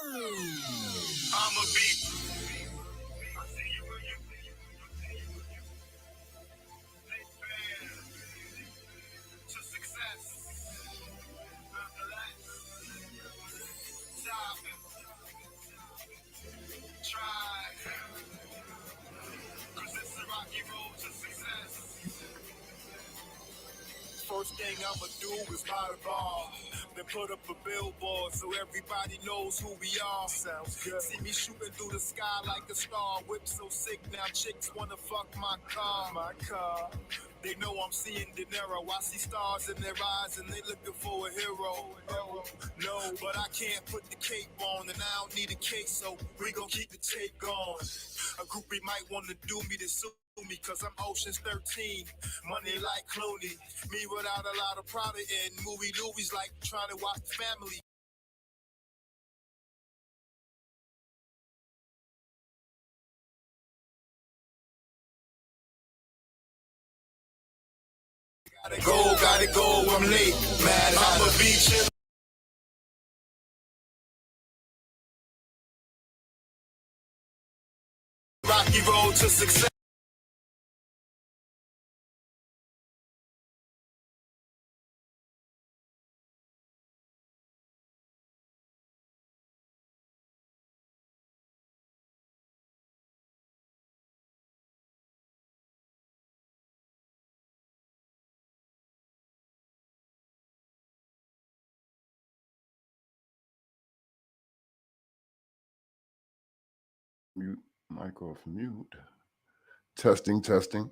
I'm a beat. To success. Stop. Try. Cause it's a rocky road to success. First thing I'ma do is buy a bar. Then put up a billboard so everybody knows who we are. Sounds good. See me shooting through the sky like a star. Whip so sick now chicks wanna fuck my car. My car. They know I'm seeing De Niro. I see stars in their eyes and they looking for a hero. No, but I can't put the cape on and I don't need a case, so we gon' keep the tape going. A groupie might wanna do me to sue me cause I'm Ocean's 13. Money like Clooney. Me without a lot of pride in movie Louis like trying to watch the family. Gotta go, I'm late. Mad, I'm a beach. Rocky road to success. Mute, mic off mute. Testing, testing.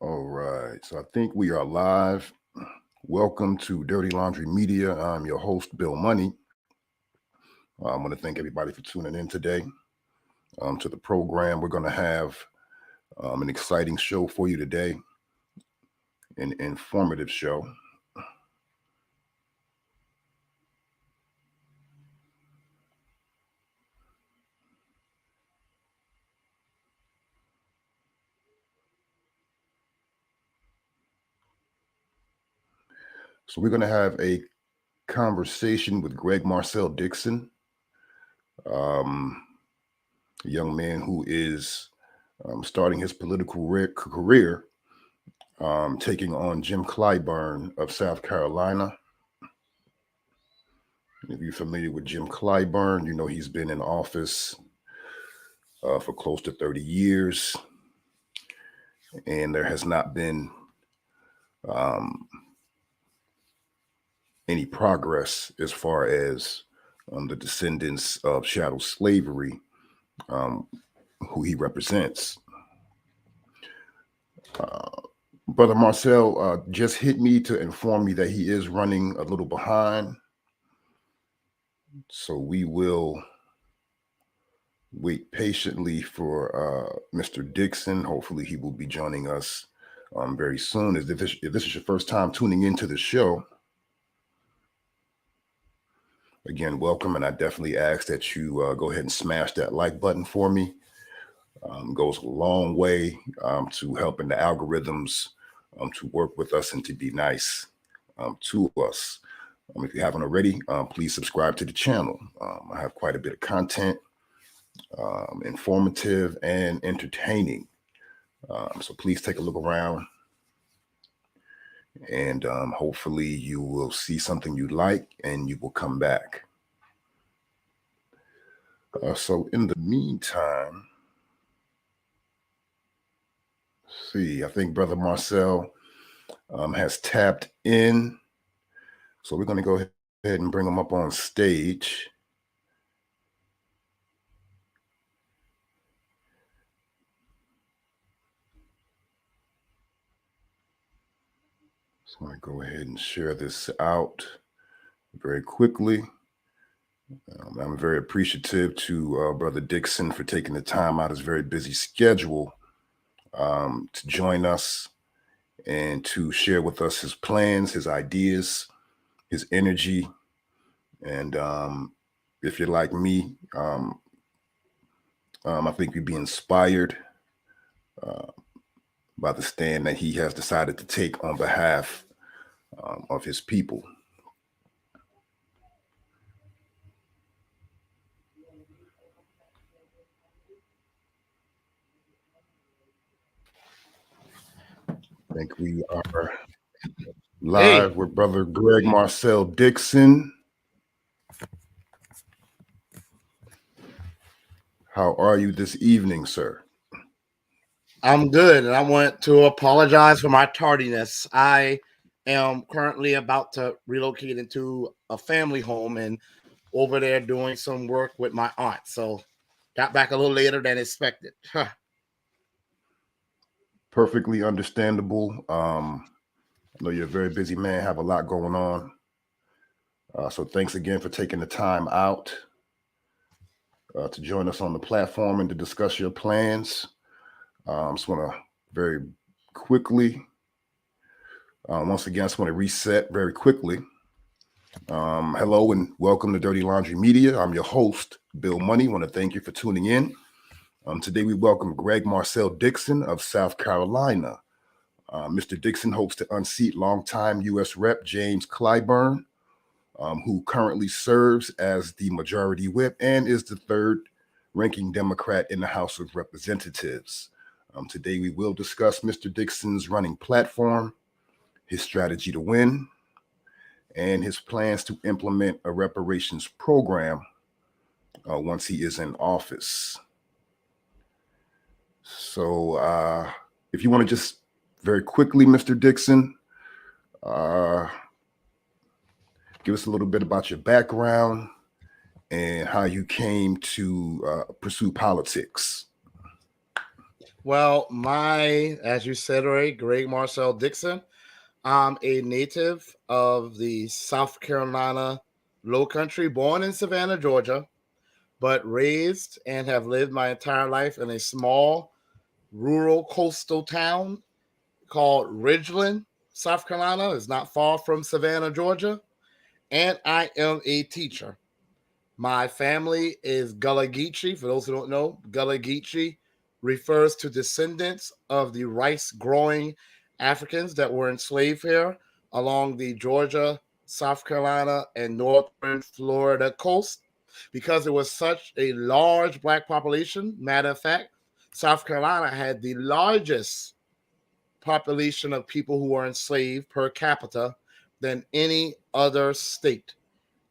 All right, so I think we are live. Welcome to Dirty Laundry Media. I'm your host, Bill Money. I want to thank everybody for tuning in today to the program. We're going to have an exciting show for you today, an informative show. So we're going to have a conversation with Greg Marcel Dixon, a young man who is starting his political career, taking on Jim Clyburn of South Carolina. If you're familiar with Jim Clyburn, you know he's been in office for close to 30 years, and there has not been any progress as far as the descendants of chattel slavery, who he represents. Brother Marcel just hit me to inform me that he is running a little behind. So we will wait patiently for Mr. Dixon. Hopefully he will be joining us very soon. If this is your first time tuning into the show, again, welcome. And I definitely ask that you go ahead and smash that like button for me. Goes a long way to helping the algorithms to work with us and to be nice to us. If you haven't already, please subscribe to the channel. I have quite a bit of content, informative and entertaining. So please take a look around, and hopefully you will see something you like and you will come back. So in the meantime, see, I think Brother Marcel has tapped in. So we're going to go ahead and bring him up on stage. So I'm going to go ahead and share this out very quickly. I'm very appreciative to Brother Dixon for taking the time out of his very busy schedule to join us and to share with us his plans, his ideas, his energy. And if you're like me, I think you'd be inspired by the stand that he has decided to take on behalf of his people. think we are Hey. live with Brother Greg Marcel Dixon. How are you this evening, sir? I'm good, and I want to apologize for my tardiness. I am currently about to relocate into a family home and over there doing some work with my aunt. So got back a little later than expected. Perfectly understandable. I know you're a very busy man, have a lot going on. So thanks again for taking the time out to join us on the platform and to discuss your plans. Just want to very quickly, once again, I just want to reset very quickly. Hello and welcome to Dirty Laundry Media. I'm your host, Bill Money. I want to thank you for tuning in. Today we welcome Greg Marcel Dixon of South Carolina. Mr. Dixon hopes to unseat longtime U.S. Rep. James Clyburn, who currently serves as the majority whip and is the third ranking Democrat in the House of Representatives. Today we will discuss Mr. Dixon's running platform, his strategy to win, and his plans to implement a reparations program once he is in office. So if you want to just very quickly, Mr. Dixon, give us a little bit about your background and how you came to pursue politics. Well, as you said already, Greg Marcel Dixon. I'm a native of the South Carolina Low Country, born in Savannah, Georgia, but raised and have lived my entire life in a small rural coastal town called Ridgeland, South Carolina. It's not far from Savannah, Georgia. And I am a teacher. My family is Gullah Geechee. For those who don't know, Gullah Geechee refers to descendants of the rice-growing Africans that were enslaved here along the Georgia, South Carolina, and northern Florida coast. Because it was such a large Black population, matter of fact, South Carolina had the largest population of people who were enslaved per capita than any other state.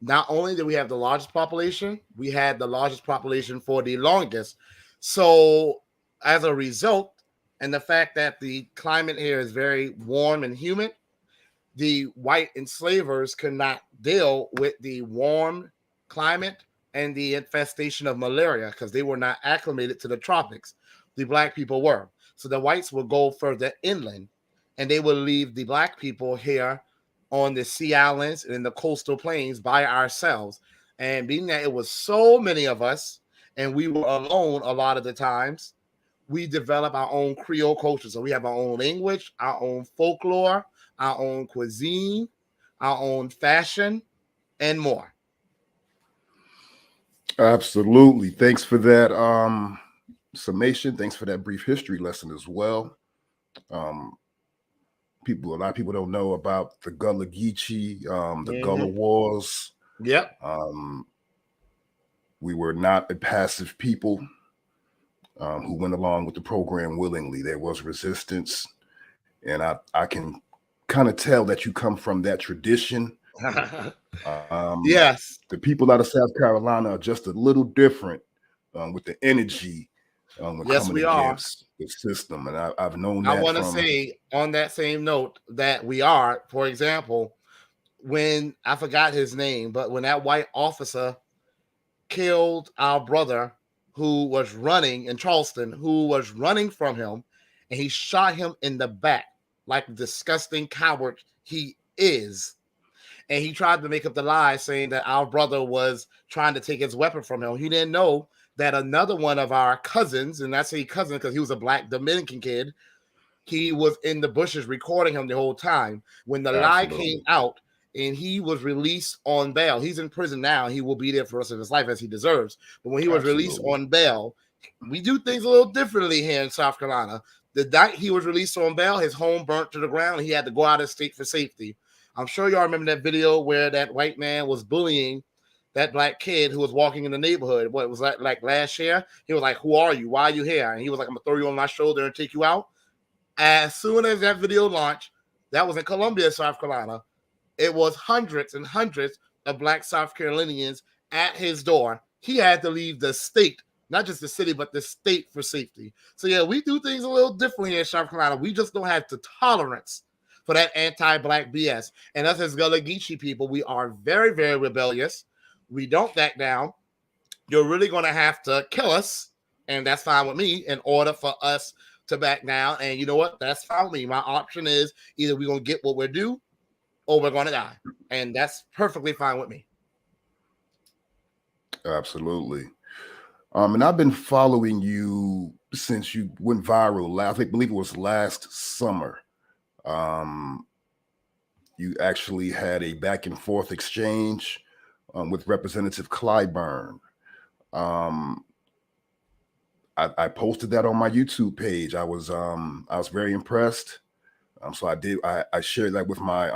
Not only did we have the largest population, we had the largest population for the longest. So as a result, and the fact that the climate here is very warm and humid, the white enslavers could not deal with the warm climate and the infestation of malaria because they were not acclimated to the tropics. The Black people were. So the whites would go further inland and they would leave the Black people here on the sea islands and in the coastal plains by ourselves. And being that it was so many of us and we were alone a lot of the times, we develop our own Creole culture. So we have our own language, our own folklore, our own cuisine, our own fashion, and more. Absolutely. Thanks for that summation. Thanks for that brief history lesson as well. A lot of people don't know about the Gullah Geechee, the Gullah Wars. Yep. We were not a passive people who went along with the program willingly. There was resistance, and I can kind of tell that you come from that tradition. Yes. The people out of South Carolina are just a little different with the energy when coming against the system, and I've known that. I want to say on that same note that we are, for example, when I forgot his name, but when that white officer killed our brother who was running in Charleston, who was running from him, and he shot him in the back like a disgusting coward he is. And he tried to make up the lie saying that our brother was trying to take his weapon from him. He didn't know that another one of our cousins, and I say cousin because he was a Black Dominican kid, he was in the bushes recording him the whole time. When the lie came out and he was released on bail, he's in prison now. He will be there for the rest of his life as he deserves. But when he was released on bail, we do things a little differently here in South Carolina. The night he was released on bail, his home burnt to the ground. And he had to go out of state for safety. I'm sure y'all remember that video where that white man was bullying that Black kid who was walking in the neighborhood. What was that, like last year? He was like, "Who are you? Why are you here?" And he was like, "I'm gonna throw you on my shoulder and take you out." As soon as that video launched, that was in Columbia, South Carolina, it was hundreds and hundreds of Black South Carolinians at his door. He had to leave the state, not just the city, but the state for safety. So yeah, we do things a little differently in South Carolina. We just don't have the tolerance for that anti-Black BS. And us as Gullah Geechee people, we are very, very rebellious. We don't back down. You're really going to have to kill us, and that's fine with me, in order for us to back down. And you know what? That's fine with me. My option is either we're going to get what we're due or we're going to die. And that's perfectly fine with me. Absolutely. And I've been following you since you went viral. I believe it was last summer. You actually had a back and forth exchange with Representative Clyburn. I posted that on my YouTube page. I was very impressed. So I shared that with my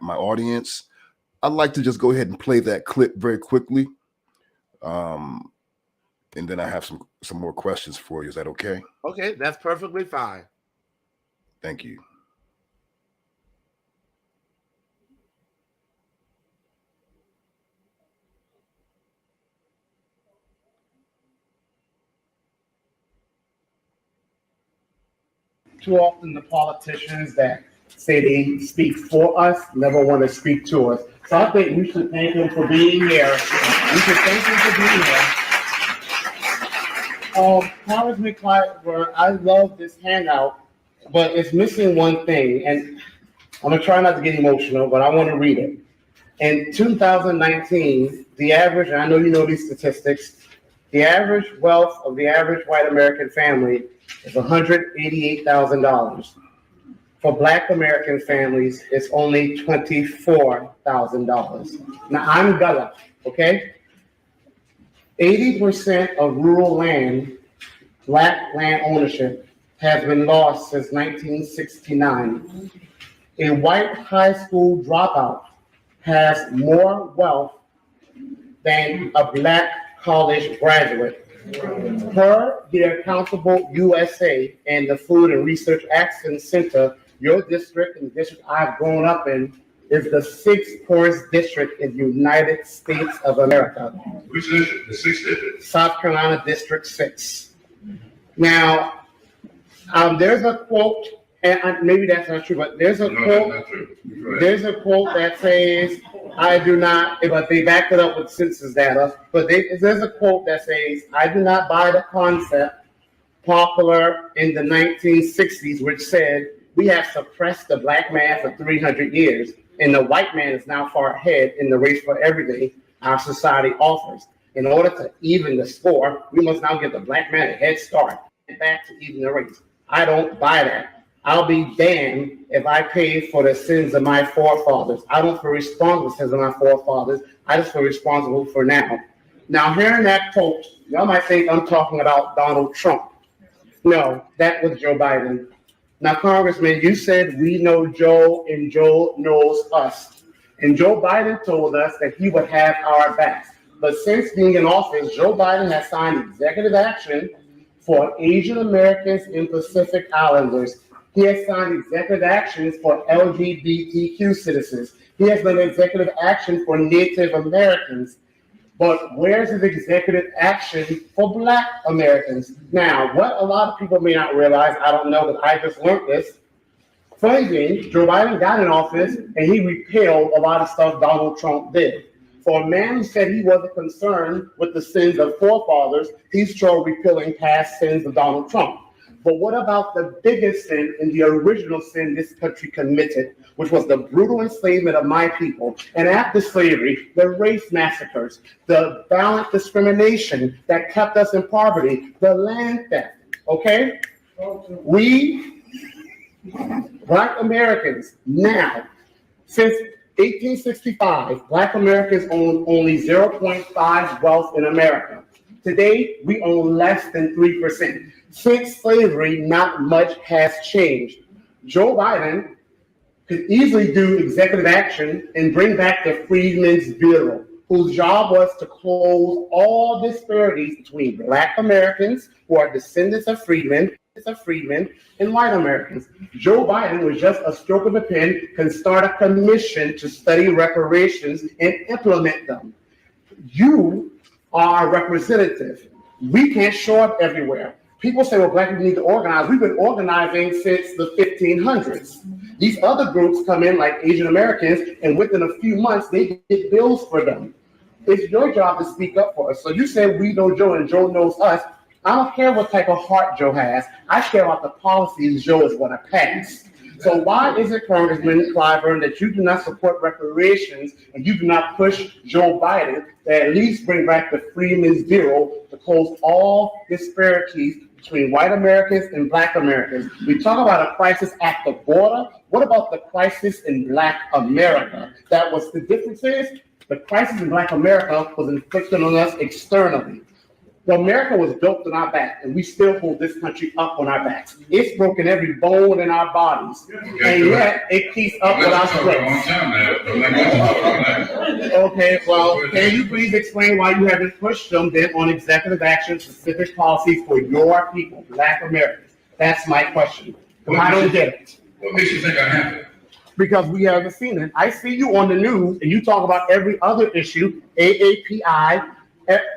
my audience. I'd like to just go ahead and play that clip very quickly. And then I have some more questions for you. Is that okay? Okay, that's perfectly fine. Thank you. Too often the politicians that say they speak for us never want to speak to us. So I think we should thank him for being here. We should thank him for being here. Congressman Clyburn, I love this handout, but it's missing one thing. And I'm going to try not to get emotional, but I want to read it. In 2019, the average, and I know you know these statistics, the average wealth of the average white American family is $188,000. For Black American families, it's only $24,000. Now, I'm Gullah, okay? 80% of rural land, Black land ownership, has been lost since 1969. A white high school dropout has more wealth than a Black college graduate. Per the Accountable USA and the Food and Research Action Center, your district and the district I've grown up in is the 6th poorest district in the United States of America. Which district? The 6th district? South Carolina District 6. Now, there's a quote, and maybe that's not true, but there's a quote. That's not true. Right. There's a quote that says, I do not, but they backed it up with census data, but there's a quote that says, I do not buy the concept popular in the 1960s, which said, we have suppressed the Black man for 300 years, and the white man is now far ahead in the race for everything our society offers. In order to even the score, we must now give the Black man a head start and back to even the race. I don't buy that. I'll be damned if I pay for the sins of my forefathers. I don't feel responsible for the sins of my forefathers. I just feel responsible for now. Now, hearing that quote, y'all might think I'm talking about Donald Trump. No, that was Joe Biden. Now, Congressman, you said we know Joe and Joe knows us. And Joe Biden told us that he would have our backs. But since being in office, Joe Biden has signed executive action for Asian Americans and Pacific Islanders. He has signed executive actions for LGBTQ citizens. He has done executive action for Native Americans. But where's his executive action for Black Americans? Now, what a lot of people may not realize, I don't know, but I just learned this. Funny thing, Joe Biden got in office and he repealed a lot of stuff Donald Trump did. For a man who said he wasn't concerned with the sins of forefathers, he's sure repealing past sins of Donald Trump. But what about the biggest sin and the original sin this country committed, which was the brutal enslavement of my people? And after slavery, the race massacres, the violent discrimination that kept us in poverty, the land theft, okay? We, Black Americans, now, since 1865, Black Americans own only 0.5 wealth in America. Today, we own less than 3%. Since slavery, not much has changed. Joe Biden could easily do executive action and bring back the Freedmen's Bureau, whose job was to close all disparities between Black Americans who are descendants of freedmen of freedmen and white Americans. Joe Biden, with just a stroke of the pen, can start a commission to study reparations and implement them. You are a representative. We can't show up everywhere. People say, well, Black people need to organize. We've been organizing since the 1500s. These other groups come in like Asian Americans, and within a few months, they get bills for them. It's your job to speak up for us. So you say we know Joe and Joe knows us. I don't care what type of heart Joe has. I care about the policies Joe is going to pass. So why is it, Congressman Clyburn, that you do not support reparations and you do not push Joe Biden to at least bring back the Freedmen's Bureau to close all disparities between white Americans and Black Americans? We talk about a crisis at the border. What about the crisis in Black America? That was the difference is the crisis in Black America was inflicted on us externally. Well, America was built on our back, and we still hold this country up on our backs. It's broken every bone in our bodies, and yet it keeps up with our strength. Okay, well, can you please explain why you haven't pushed them then on executive action, specific policies for your people, Black Americans? That's my question. I don't get it. What makes you think I haven't? Because we haven't seen it. I see you on the news, and you talk about every other issue, AAPI,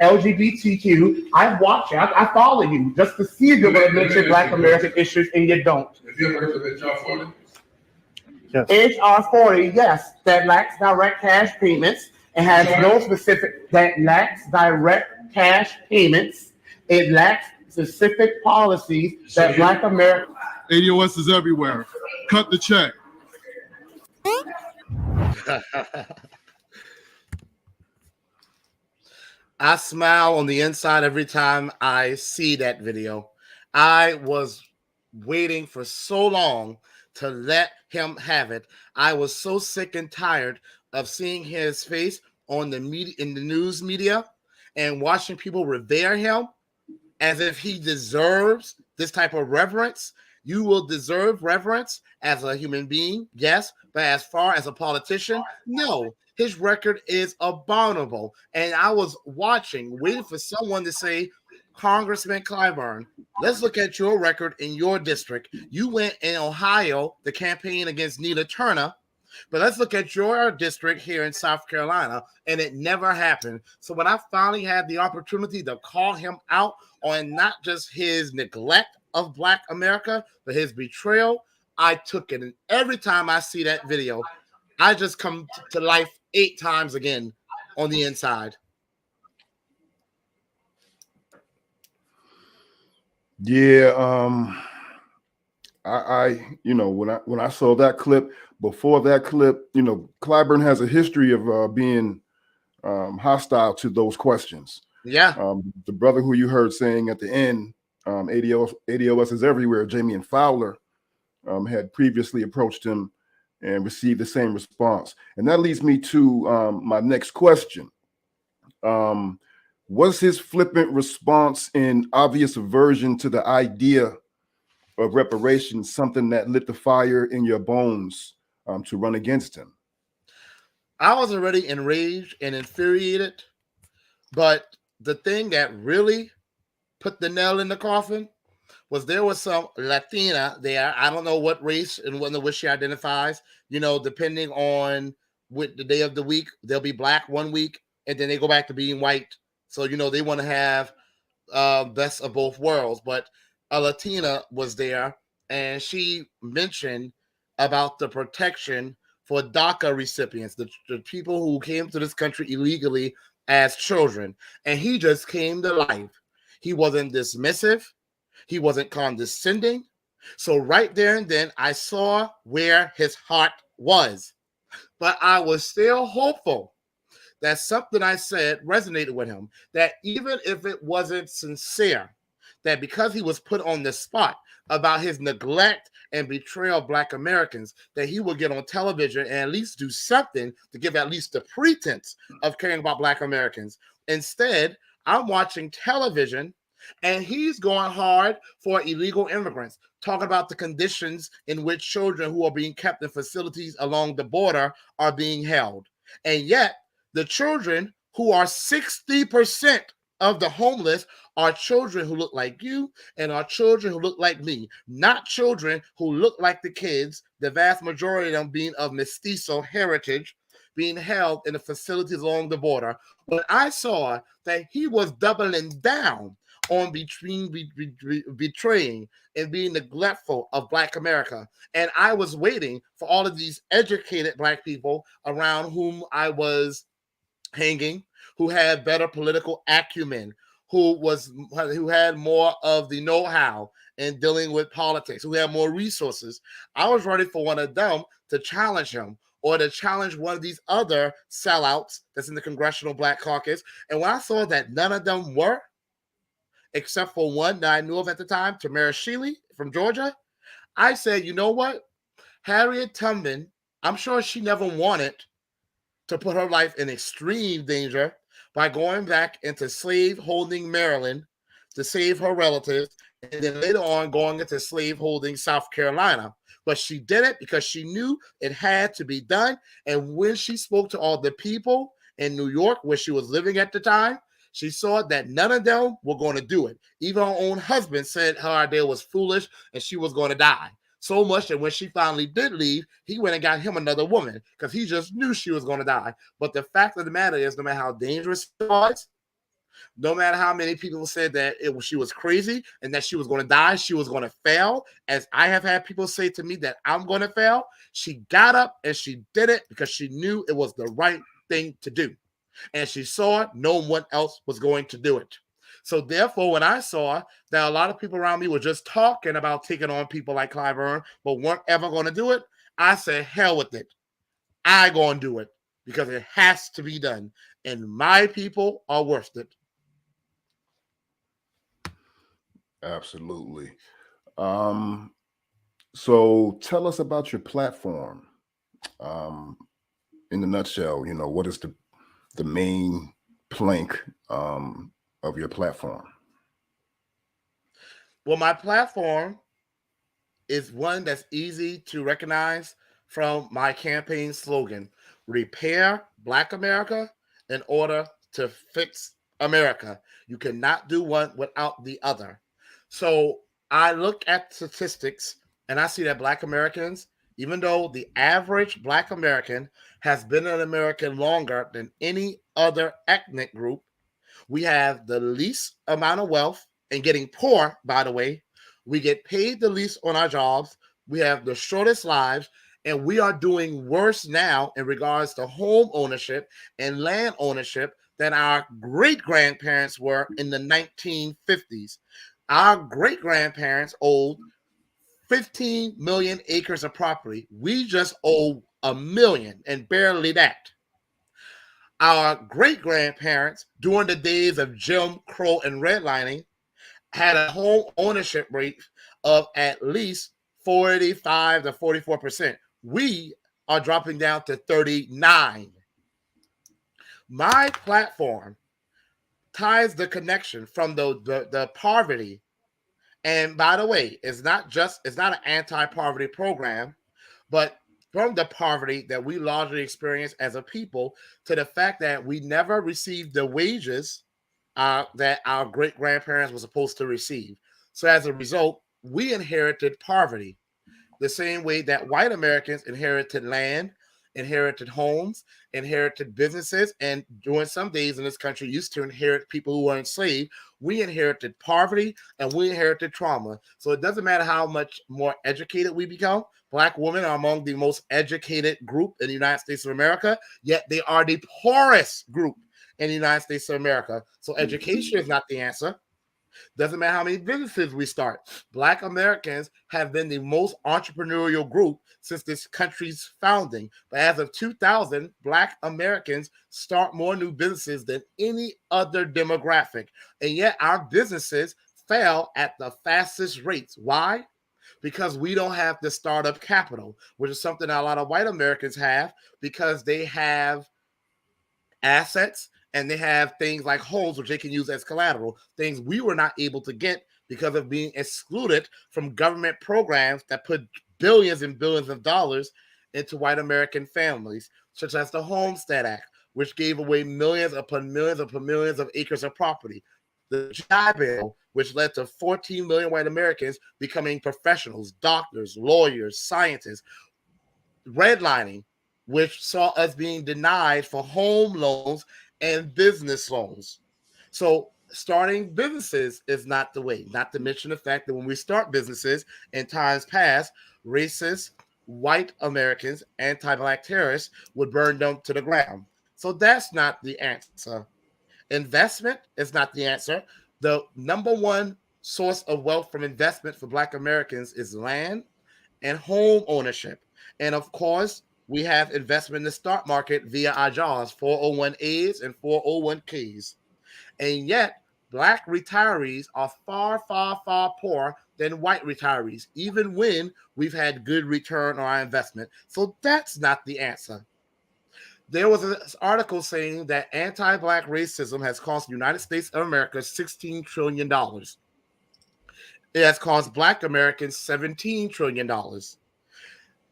LGBTQ. I watch you. I follow you just to see if you're going to mention Black American issues, and you don't. Have you ever heard of HR 40? Yes. HR 40, yes, that lacks direct cash payments. It has no specific, that lacks direct cash payments. It lacks specific policies that Black America. ADOS is everywhere. Cut the check. I smile on the inside every time I see that video. I was waiting for so long to let him have it. I was so sick and tired of seeing his face on the media, in the news media, and watching people revere him as if he deserves this type of reverence. You will deserve reverence as a human being, yes, but as far as a politician, no. His record is abominable. And I was watching, waiting for someone to say, Congressman Clyburn, let's look at your record in your district. You went in Ohio to campaign against Nina Turner, but let's look at your district here in South Carolina, and it never happened. So when I finally had the opportunity to call him out on not just his neglect of Black America, but his betrayal, I took it. And every time I see that video, I just come to life 8 times again on the inside. Yeah, I when I saw that clip, before that clip, Clyburn has a history of being hostile to those questions. Yeah. The brother who you heard saying at the end, ADOS is everywhere, Jamie Fowler, had previously approached him and received the same response. And that leads me to my next question. Was his flippant response and obvious aversion to the idea of reparations something that lit the fire in your bones to run against him? I was already enraged and infuriated, but the thing that really put the nail in the coffin was there was some Latina there. I don't know what race and which she identifies, depending on what the day of the week, they'll be Black one week and then they go back to being white. So, they want to have best of both worlds. But a Latina was there, and she mentioned about the protection for DACA recipients, the people who came to this country illegally as children. And he just came to life. He wasn't dismissive. He wasn't condescending. So right there and then, I saw where his heart was. But I was still hopeful that something I said resonated with him, that even if it wasn't sincere, that because he was put on the spot about his neglect and betrayal of Black Americans, that he would get on television and at least do something to give at least the pretense of caring about Black Americans. Instead, I'm watching television and he's going hard for illegal immigrants, talking about the conditions in which children who are being kept in facilities along the border are being held. And yet, the children who are 60% of the homeless are children who look like you and are children who look like me, not children who look like the kids, the vast majority of them being of mestizo heritage, being held in the facilities along the border. When I saw that he was doubling down on betraying and being neglectful of Black America. And I was waiting for all of these educated Black people around whom I was hanging, who had better political acumen, who had more of the know-how in dealing with politics, who had more resources. I was ready for one of them to challenge him or to challenge one of these other sellouts that's in the Congressional Black Caucus. And when I saw that none of them were, except for one that I knew of at the time, Tamara Shealy from Georgia, I said, you know what? Harriet Tubman, I'm sure she never wanted to put her life in extreme danger by going back into slave-holding Maryland to save her relatives, and then later on going into slave-holding South Carolina. But she did it because she knew it had to be done. And when she spoke to all the people in New York, where she was living at the time, she saw that none of them were going to do it. Even her own husband said her idea was foolish and she was going to die. So much that when she finally did leave, he went and got him another woman because he just knew she was going to die. But the fact of the matter is, no matter how dangerous it was, no matter how many people said that she was crazy and that she was going to die, she was going to fail, as I have had people say to me that I'm going to fail, she got up and she did it because she knew it was the right thing to do. And she saw no one else was going to do it. So therefore, when I saw that a lot of people around me were just talking about taking on people like Clyburn, but weren't ever going to do it, I said, hell with it. I going to do it because it has to be done. And my people are worth it. Absolutely. So tell us about your platform. In a nutshell, what is the main plank of your platform? Well, my platform is one that's easy to recognize from my campaign slogan: repair Black America in order to fix America. You cannot do one without the other. So I look at statistics and I see that Black Americans, even though the average Black American has been an American longer than any other ethnic group, we have the least amount of wealth and getting poor, by the way. We get paid the least on our jobs. We have the shortest lives, and we are doing worse now in regards to home ownership and land ownership than our great-grandparents were in the 1950s. Our great-grandparents owned 15 million acres of property. We just owe 1 million, and barely that. Our great-grandparents, during the days of Jim Crow and redlining, had a home ownership rate of at least 45 to 44%. We are dropping down to 39. My platform ties the connection from the poverty. And by the way, it's not an anti-poverty program, but from the poverty that we largely experience as a people to the fact that we never received the wages that our great-grandparents were supposed to receive. So as a result, we inherited poverty the same way that white Americans inherited land, inherited homes, inherited businesses, and during some days in this country used to inherit people who were enslaved. We inherited poverty and we inherited trauma. So it doesn't matter how much more educated we become. Black women are among the most educated group in the United States of America, yet they are the poorest group in the United States of America. So education is not the answer. Doesn't matter how many businesses we start. Black Americans have been the most entrepreneurial group since this country's founding. But as of 2000, Black Americans start more new businesses than any other demographic. And yet our businesses fail at the fastest rates. Why? Because we don't have the startup capital, which is something that a lot of white Americans have because they have assets and they have things like homes which they can use as collateral, things we were not able to get because of being excluded from government programs that put billions and billions of dollars into white American families, such as the Homestead Act, which gave away millions upon millions upon millions of acres of property. the GI Bill, which led to 14 million white Americans becoming professionals, doctors, lawyers, scientists, redlining, which saw us being denied for home loans and business loans. So starting businesses is not the way, not to mention the fact that when we start businesses in times past, racist, white Americans, anti-Black terrorists would burn them to the ground. So that's not the answer. Investment is not the answer. The number one source of wealth from investment for Black Americans is land and home ownership. And of course, we have investment in the stock market via our JAWS, 401As and 401Ks. And yet, Black retirees are far, far, far poorer than white retirees, even when we've had good return on our investment. So that's not the answer. There was an article saying that anti-Black racism has cost the United States of America $16 trillion. It has cost Black Americans $17 trillion.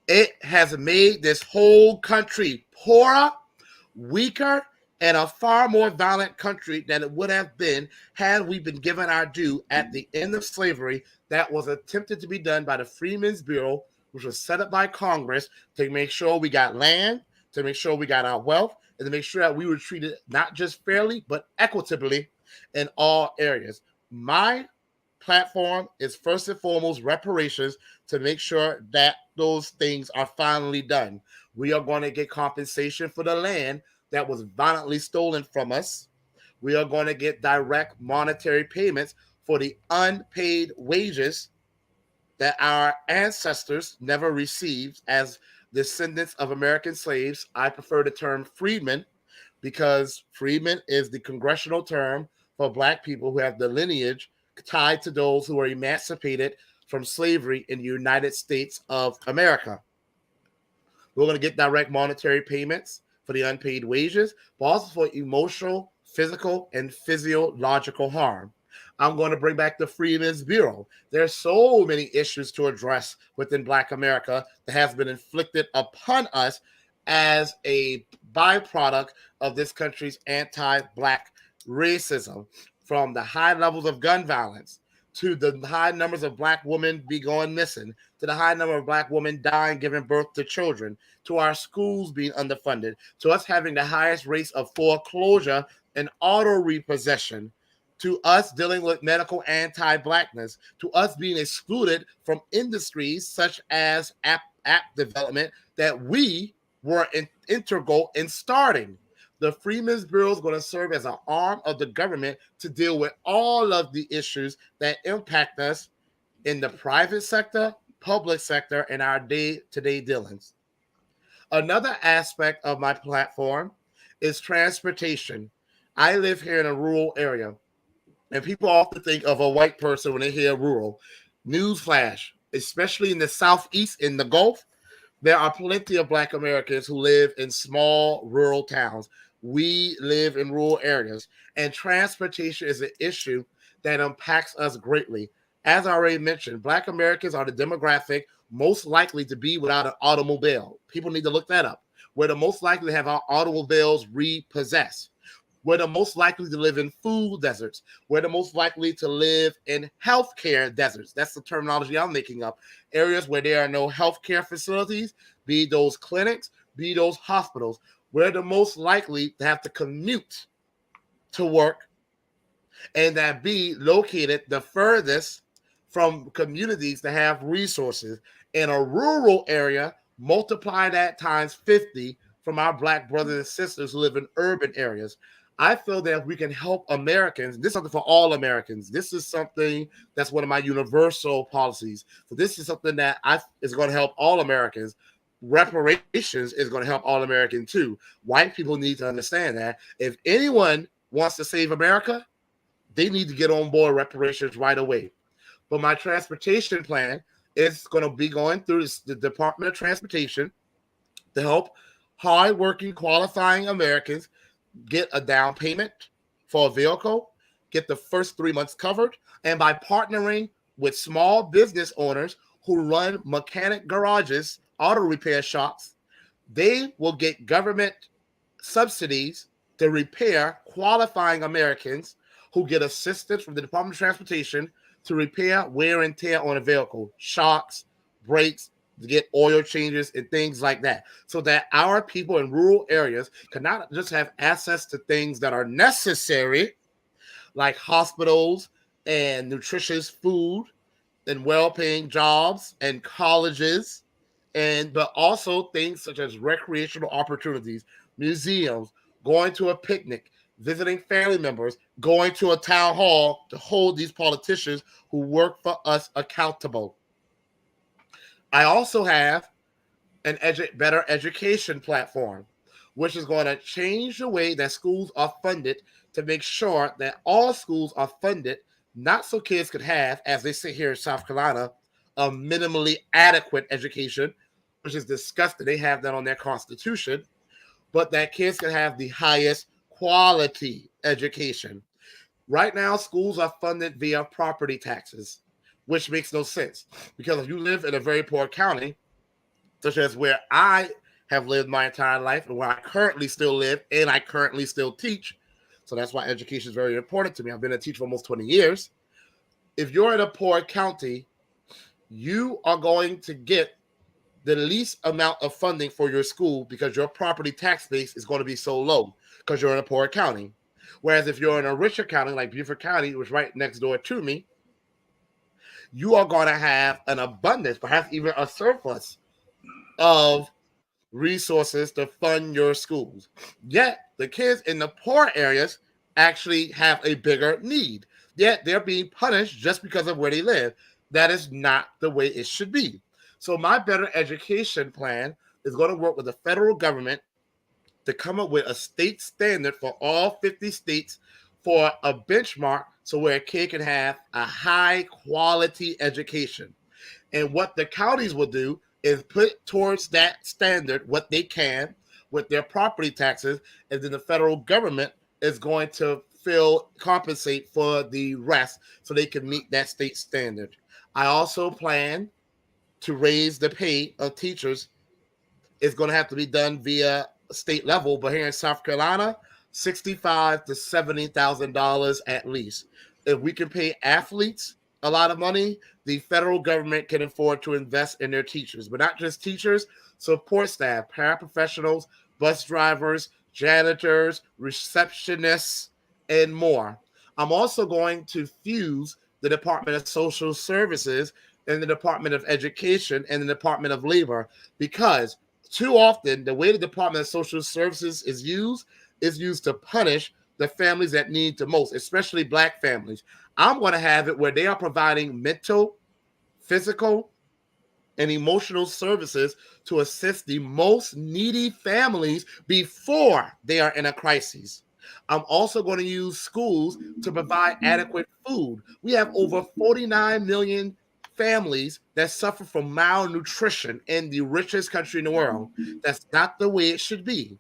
It has made this whole country poorer, weaker, and a far more violent country than it would have been had we been given our due at the end of slavery that was attempted to be done by the Freedmen's Bureau, which was set up by Congress to make sure we got land, to make sure we got our wealth, and to make sure that we were treated not just fairly, but equitably in all areas. My platform is first and foremost reparations to make sure that those things are finally done. We are going to get compensation for the land that was violently stolen from us. We are going to get direct monetary payments for the unpaid wages that our ancestors never received as descendants of American slaves. I prefer the term freedmen because freedmen is the congressional term for Black people who have the lineage tied to those who were emancipated from slavery in the United States of America. We're going to get direct monetary payments for the unpaid wages, but also for emotional, physical, and physiological harm. I'm going to bring back the Freedmen's Bureau. There's so many issues to address within Black America that has been inflicted upon us as a byproduct of this country's anti-Black racism, from the high levels of gun violence to the high numbers of Black women be going missing, to the high number of Black women dying giving birth to children, to our schools being underfunded, to us having the highest rates of foreclosure and auto repossession, to us dealing with medical anti-Blackness, to us being excluded from industries such as app development that we were integral in starting. The Freedmen's Bureau is going to serve as an arm of the government to deal with all of the issues that impact us in the private sector, public sector, and our day-to-day dealings. Another aspect of my platform is transportation. I live here in a rural area, and people often think of a white person when they hear rural. Newsflash, especially in the Southeast, in the Gulf, there are plenty of Black Americans who live in small rural towns. We live in rural areas, and transportation is an issue that impacts us greatly. As I already mentioned, Black Americans are the demographic most likely to be without an automobile. People need to look that up. We're the most likely to have our automobiles repossessed. We're the most likely to live in food deserts. We're the most likely to live in healthcare deserts. That's the terminology I'm making up. Areas where there are no healthcare facilities, be those clinics, be those hospitals. We're the most likely to have to commute to work and that be located the furthest from communities that have resources. In a rural area, multiply that times 50 from our Black brothers and sisters who live in urban areas. I feel that if we can help Americans, this is something for all Americans. This is something that's one of my universal policies. So this is something that is going to help all Americans. Reparations is going to help all Americans too. White people need to understand that if anyone wants to save America, they need to get on board reparations right away. But my transportation plan is going to be going through the Department of Transportation to help hard-working, qualifying Americans get a down payment for a vehicle, get the first 3 months covered, and by partnering with small business owners who run mechanic garages, auto repair shops, they will get government subsidies to repair qualifying Americans who get assistance from the Department of Transportation to repair wear and tear on a vehicle, shocks, brakes, to get oil changes and things like that, so that our people in rural areas can not just have access to things that are necessary, like hospitals and nutritious food and well-paying jobs and colleges, but also things such as recreational opportunities, museums, going to a picnic, visiting family members, going to a town hall to hold these politicians who work for us accountable. I also have an better education platform, which is going to change the way that schools are funded to make sure that all schools are funded, not so kids could have, as they sit here in South Carolina, a minimally adequate education, which is disgusting. They have that on their constitution, but that kids can have the highest quality education. Right now, schools are funded via property taxes, which makes no sense, because if you live in a very poor county, such as where I have lived my entire life and where I currently still live and I currently still teach, so that's why education is very important to me. I've been a teacher for almost 20 years. If you're in a poor county, you are going to get the least amount of funding for your school because your property tax base is going to be so low because you're in a poor county. Whereas if you're in a richer county like Beaufort County, which is right next door to me, you are going to have an abundance, perhaps even a surplus of resources to fund your schools. Yet the kids in the poor areas actually have a bigger need. Yet they're being punished just because of where they live. That is not the way it should be. So my better education plan is going to work with the federal government to come up with a state standard for all 50 states for a benchmark, so where a kid can have a high quality education. And what the counties will do is put towards that standard what they can with their property taxes, and then the federal government is going to compensate for the rest so they can meet that state standard. I also plan to raise the pay of teachers. It's going to have to be done via state level, but here in South Carolina, $65,000 to $70,000 at least. If we can pay athletes a lot of money, the federal government can afford to invest in their teachers, but not just teachers, support staff, paraprofessionals, bus drivers, janitors, receptionists, and more. I'm also going to fuse the Department of Social Services and the Department of Education and the Department of Labor, because too often the way the Department of Social Services is used to punish the families that need the most, especially Black families. I'm going to have it where they are providing mental, physical, and emotional services to assist the most needy families before they are in a crisis. I'm also going to use schools to provide adequate food. We have over 49 million families that suffer from malnutrition in the richest country in the world. That's not the way it should be.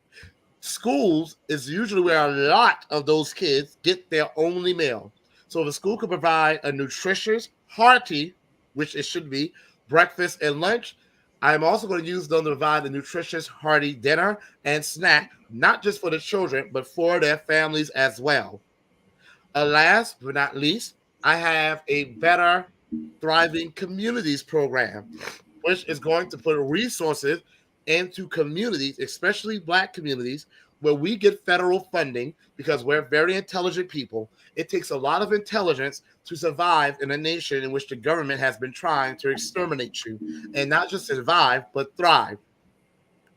Schools is usually where a lot of those kids get their only meal. So if a school could provide a nutritious, hearty, which it should be, breakfast and lunch, I'm also going to use them to provide a nutritious, hearty dinner and snack, not just for the children, but for their families as well. Last but not least, I have a better Thriving Communities program, which is going to put resources into communities, especially Black communities, where we get federal funding because we're very intelligent people. It takes a lot of intelligence to survive in a nation in which the government has been trying to exterminate you, and not just survive, but thrive.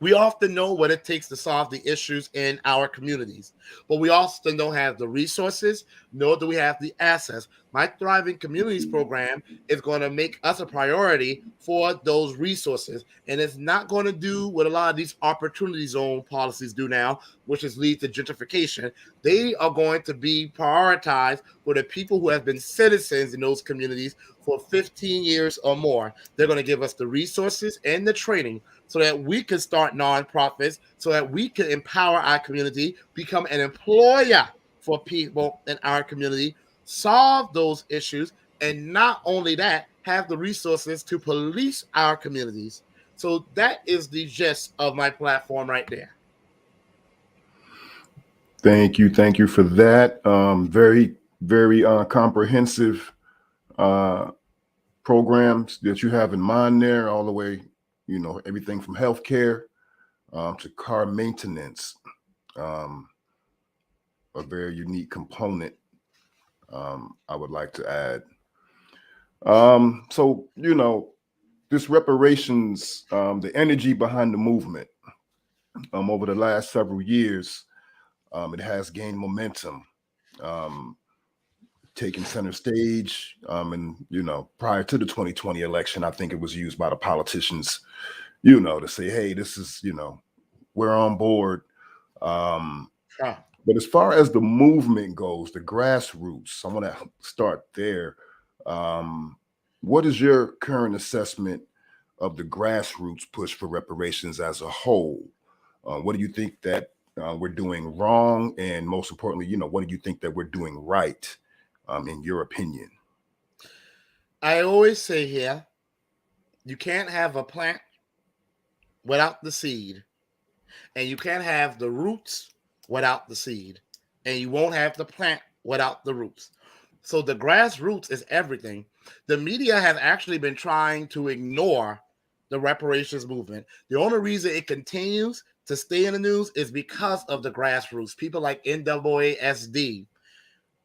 We often know what it takes to solve the issues in our communities, but we often don't have the resources, nor do we have the assets. My Thriving Communities program is going to make us a priority for those resources, and it's not going to do what a lot of these opportunity zone policies do now, which is lead to gentrification. They are going to be prioritized for the people who have been citizens in those communities for 15 years or more. They're going to give us the resources and the training so that we can start nonprofits, so that we can empower our community, become an employer for people in our community, solve those issues, and not only that, have the resources to police our communities. So that is the gist of my platform right there. Thank you for that. Very very comprehensive programs that you have in mind there, all the way, everything from healthcare to car maintenance, a very unique component I would like to add. So, this reparations, the energy behind the movement over the last several years, it has gained momentum, taking center stage. And, prior to the 2020 election, I think it was used by the politicians, to say, hey, this is, we're on board. But as far as the movement goes, the grassroots, I want to start there. What is your current assessment of the grassroots push for reparations as a whole? What do you think that we're doing wrong? And most importantly, what do you think that we're doing right, in your opinion? I always say here, you can't have a plant without the seed, and you can't have the roots without the seed, and you won't have the plant without the roots. So the grassroots is everything. The media have actually been trying to ignore the reparations movement. The only reason it continues to stay in the news is because of the grassroots. People like NAASD,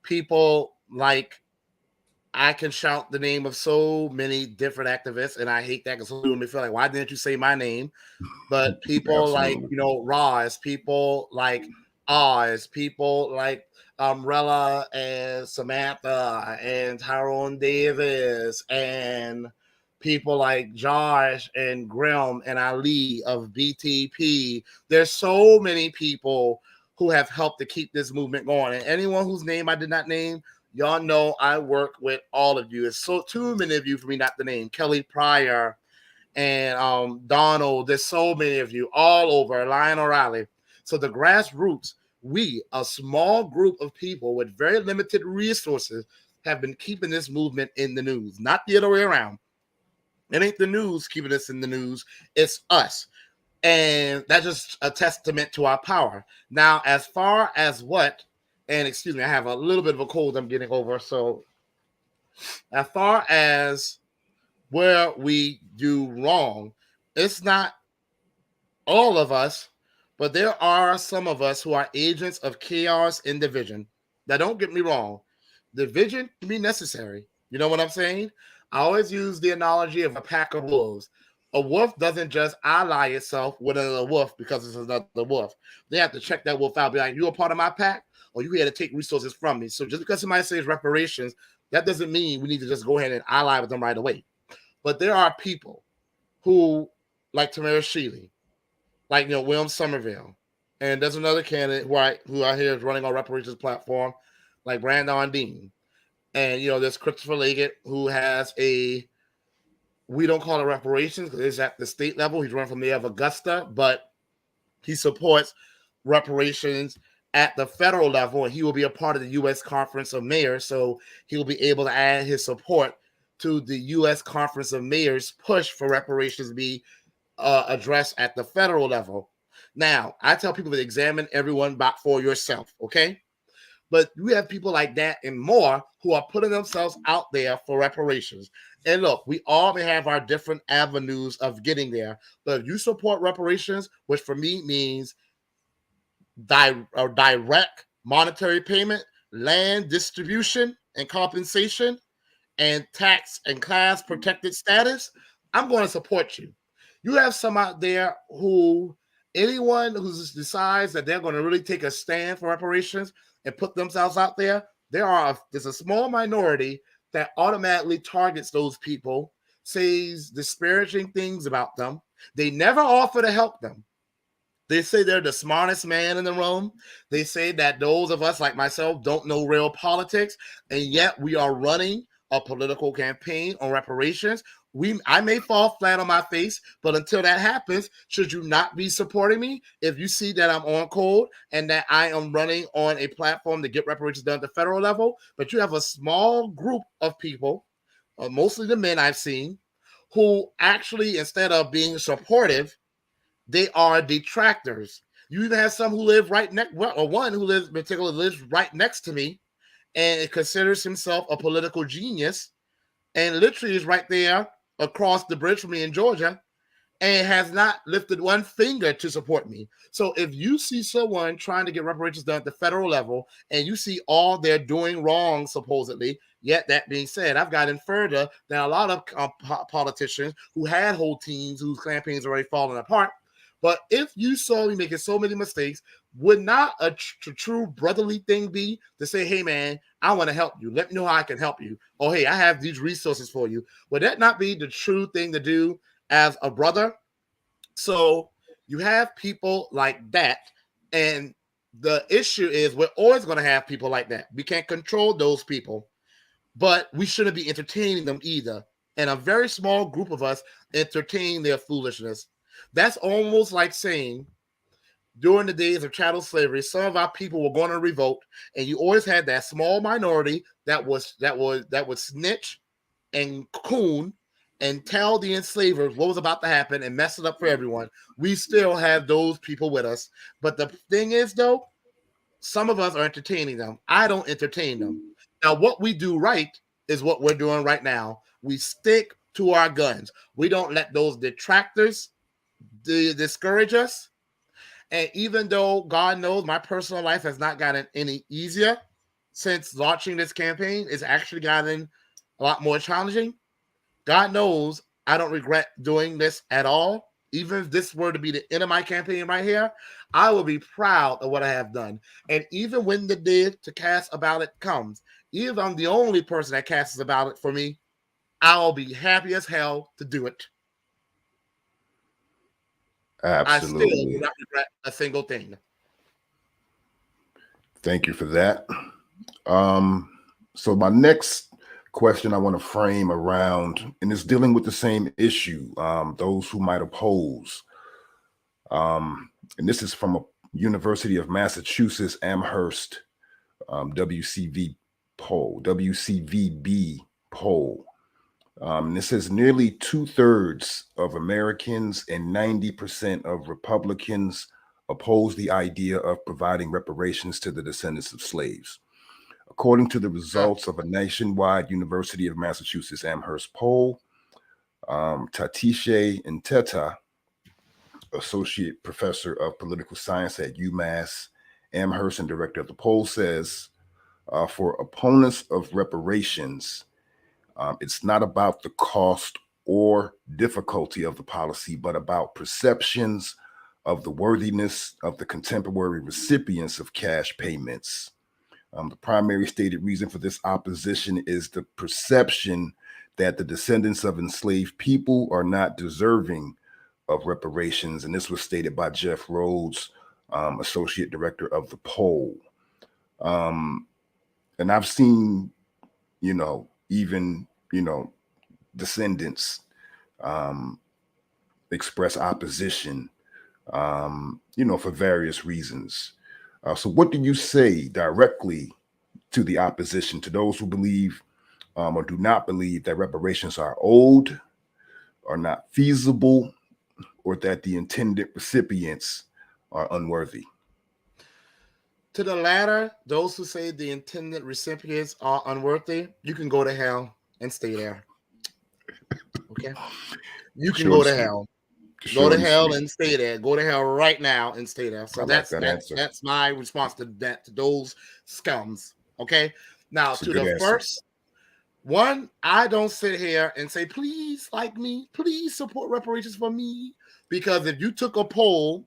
people like, I can shout the name of so many different activists, and I hate that because some people may feel like, why didn't you say my name? But people like, Roz, people like Oz, people like Umbrella and Samantha and Tyrone Davis, and people like Josh and Grim and Ali of BTP. There's so many people who have helped to keep this movement going. And anyone whose name I did not name, y'all know I work with all of you. It's so too many of you for me not to name. Kelly Pryor and Donald. There's so many of you all over. Lion O'Reilly. So the grassroots, we, a small group of people with very limited resources, have been keeping this movement in the news. Not the other way around. It ain't the news keeping us in the news. It's us. And that's just a testament to our power. Now, as far as what, and excuse me, I have a little bit of a cold I'm getting over. So as far as where we do wrong, it's not all of us, but there are some of us who are agents of chaos and division. Now, don't get me wrong. Division can be necessary. You know what I'm saying? I always use the analogy of a pack of wolves. A wolf doesn't just ally itself with another wolf because it's another wolf. They have to check that wolf out. Be like, you a part of my pack, or you here to take resources from me. So just because somebody says reparations, that doesn't mean we need to just go ahead and ally with them right away. But there are people who, like Tamara Shealy, like William Somerville, and there's another candidate who I hear is running on reparations platform, like Brandon Dean, and there's Christopher Leggett, who has we don't call it reparations because it's at the state level. He's running from the of Augusta, but he supports reparations at the federal level, and he will be a part of the U.S. Conference of Mayors, so he'll be able to add his support to the U.S. Conference of Mayors push for reparations to be addressed at the federal level. Now, I tell people to examine everyone back for yourself, okay? But we have people like that and more who are putting themselves out there for reparations. And look, we all may have our different avenues of getting there. But if you support reparations, which for me means direct monetary payment, land distribution and compensation, and tax and class protected status, I'm going to support you. You have some out there who, anyone who decides that they're going to really take a stand for reparations and put themselves out there, there's a small minority that automatically targets those people, says disparaging things about them. They never offer to help them. They say they're the smartest man in the room. They say that those of us like myself don't know real politics, and yet we are running a political campaign on reparations. I may fall flat on my face, but until that happens, should you not be supporting me? If you see that I'm on code and that I am running on a platform to get reparations done at the federal level, but you have a small group of people, mostly the men I've seen, who actually, instead of being supportive, they are detractors. You even have some who live right next, or one who lives right next to me, and it considers himself a political genius, and literally is right there across the bridge from me in Georgia, and has not lifted one finger to support me. So if you see someone trying to get reparations done at the federal level, and you see all they're doing wrong, supposedly, yet that being said, I've gotten further than a lot of politicians who had whole teams whose campaigns already fallen apart. But if you saw me making so many mistakes, would not a true brotherly thing be to say, hey, man, I want to help you. Let me know how I can help you. Oh, hey, I have these resources for you. Would that not be the true thing to do as a brother? So you have people like that. And the issue is we're always going to have people like that. We can't control those people, but we shouldn't be entertaining them either. And a very small group of us entertain their foolishness. That's almost like saying during the days of chattel slavery, some of our people were going to revolt, and you always had that small minority that would snitch and coon and tell the enslavers what was about to happen and mess it up for everyone. We still have those people with us. But the thing is, though, some of us are entertaining them. I don't entertain them. Now, what we do right is what we're doing right now. We stick to our guns. We don't let those detractors discourage us. And even though God knows my personal life has not gotten any easier since launching this campaign, it's actually gotten a lot more challenging. God knows I don't regret doing this at all. Even if this were to be the end of my campaign right here, I will be proud of what I have done. And even when the day to cast a ballot comes, even if I'm the only person that casts a ballot for me, I'll be happy as hell to do it. Absolutely. I still do not regret a single thing. Thank you for that. So my next question I want to frame around, and it's dealing with the same issue, those who might oppose. And this is from a University of Massachusetts Amherst WCVB poll. And it says nearly 2/3 of Americans and 90% of Republicans oppose the idea of providing reparations to the descendants of slaves. According to the results of a nationwide University of Massachusetts Amherst poll, Tatishe Nteta, associate professor of political science at UMass Amherst and director of the poll, says for opponents of reparations, it's not about the cost or difficulty of the policy, but about perceptions of the worthiness of the contemporary recipients of cash payments. The primary stated reason for this opposition is the perception that the descendants of enslaved people are not deserving of reparations. And this was stated by Jeff Rhodes, associate director of the poll. And I've seen, even, descendants express opposition, for various reasons. So what do you say directly to the opposition, to those who believe or do not believe that reparations are owed, are not feasible, or that the intended recipients are unworthy? To the latter, those who say the intended recipients are unworthy, you can go to hell and stay there. Okay? You can go to hell. Go to hell and stay there. Go to hell right now and stay there. So that's my response to that, to those scums. Okay. Now to the first one, I don't sit here and say, please like me, please support reparations for me. Because if you took a poll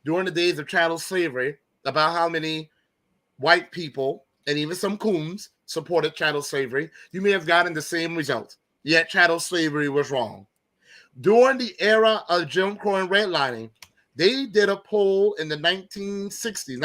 during the days of chattel slavery about how many white people and even some coons supported chattel slavery, you may have gotten the same result. Yet chattel slavery was wrong. During the era of Jim Crow and redlining, they did a poll in the 1960,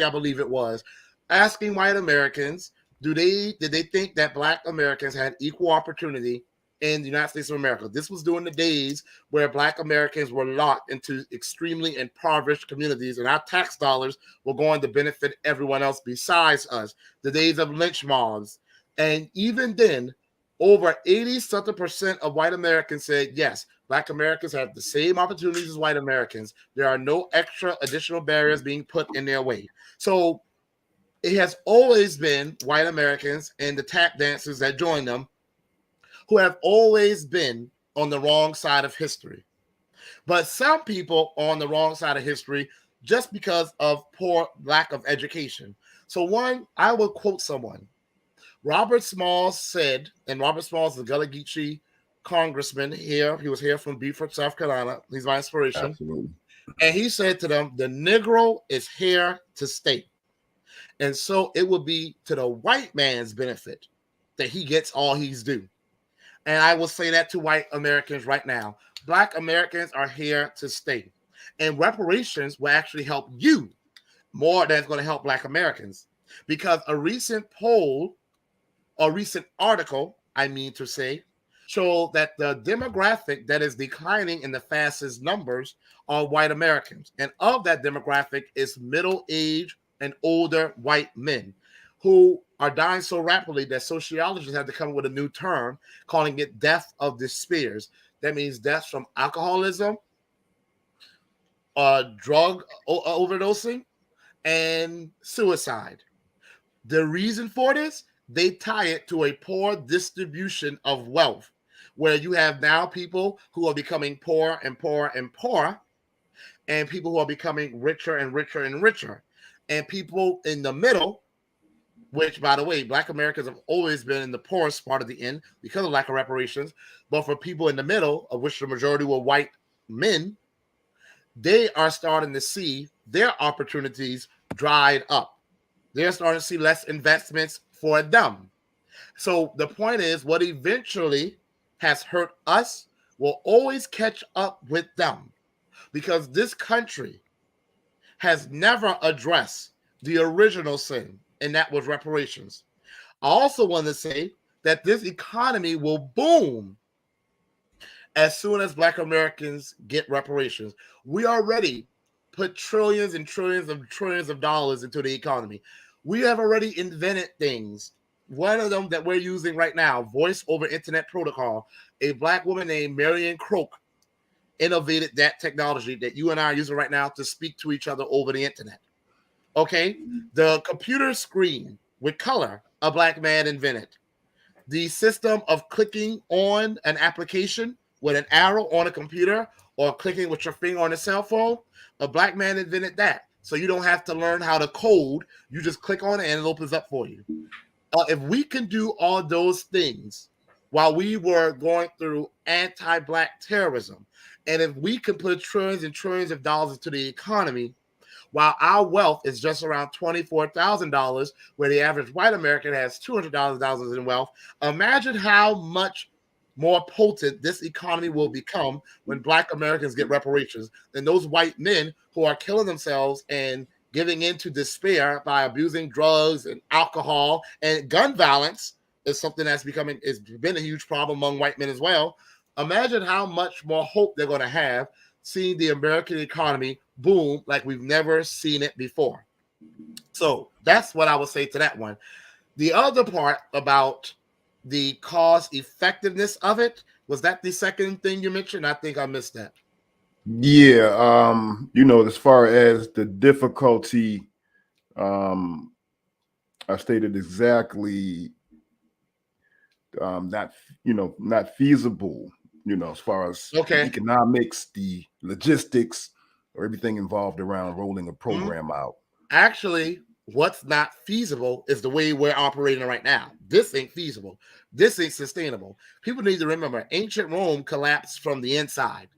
I believe it was, asking white Americans, did they think that Black Americans had equal opportunity in the United States of America? This was during the days where Black Americans were locked into extremely impoverished communities, and our tax dollars were going to benefit everyone else besides us. The days of lynch mobs. And even then, over 80% of white Americans said, yes, Black Americans have the same opportunities as white Americans. There are no extra additional barriers being put in their way. So it has always been white Americans and the tap dancers that join them who have always been on the wrong side of history. But some people are on the wrong side of history just because of poor lack of education. So I will quote someone. Robert Smalls said, and Robert Smalls is a Gullah Geechee congressman here. He was here from Beaufort, South Carolina. He's my inspiration. Absolutely. And he said to them, the Negro is here to stay. And so it will be to the white man's benefit that he gets all he's due. And I will say that to white Americans right now. Black Americans are here to stay. And reparations will actually help you more than it's going to help Black Americans. Because a recent poll, a recent article, I mean to say, show that the demographic that is declining in the fastest numbers are white Americans. And of that demographic is middle-aged and older white men who are dying so rapidly that sociologists have to come up with a new term calling it death of despairs. That means deaths from alcoholism, drug overdosing, and suicide. The reason for this, they tie it to a poor distribution of wealth, where you have now people who are becoming poor and poor and poor, and people who are becoming richer and richer and richer. And people in the middle, which, by the way, Black Americans have always been in the poorest part of the end because of lack of reparations. But for people in the middle, of which the majority were white men, they are starting to see their opportunities dried up. They're starting to see less investments for them. So the point is, what eventually has hurt us will always catch up with them, because this country has never addressed the original sin, and that was reparations. I also want to say that this economy will boom as soon as Black Americans get reparations. We already put trillions and trillions of dollars into the economy. We have already invented things. One of them that we're using right now, voice over internet protocol. A Black woman named Marion Croak innovated that technology that you and I are using right now to speak to each other over the internet. Okay, the computer screen with color, a Black man invented. The system of clicking on an application with an arrow on a computer or clicking with your finger on a cell phone, a Black man invented that. So you don't have to learn how to code. You just click on it and it opens up for you. If we can do all those things while we were going through anti-Black terrorism, and if we can put trillions and trillions of dollars into the economy, while our wealth is just around $24,000, where the average white American has $200,000 in wealth, imagine how much more potent this economy will become when Black Americans get reparations than those white men who are killing themselves and giving into despair by abusing drugs and alcohol. And gun violence is something that's been a huge problem among white men as well. Imagine how much more hope they're going to have seeing the American economy boom like we've never seen it before. So that's what I would say to that one. The other part about the cost effectiveness of it, was that the second thing you mentioned? I think I missed that. Yeah, as far as the difficulty, I stated exactly not feasible, as far as the economics, the logistics, or everything involved around rolling a program out. Actually, what's not feasible is the way we're operating right now. This ain't feasible. This ain't sustainable. People need to remember, ancient Rome collapsed from the inside.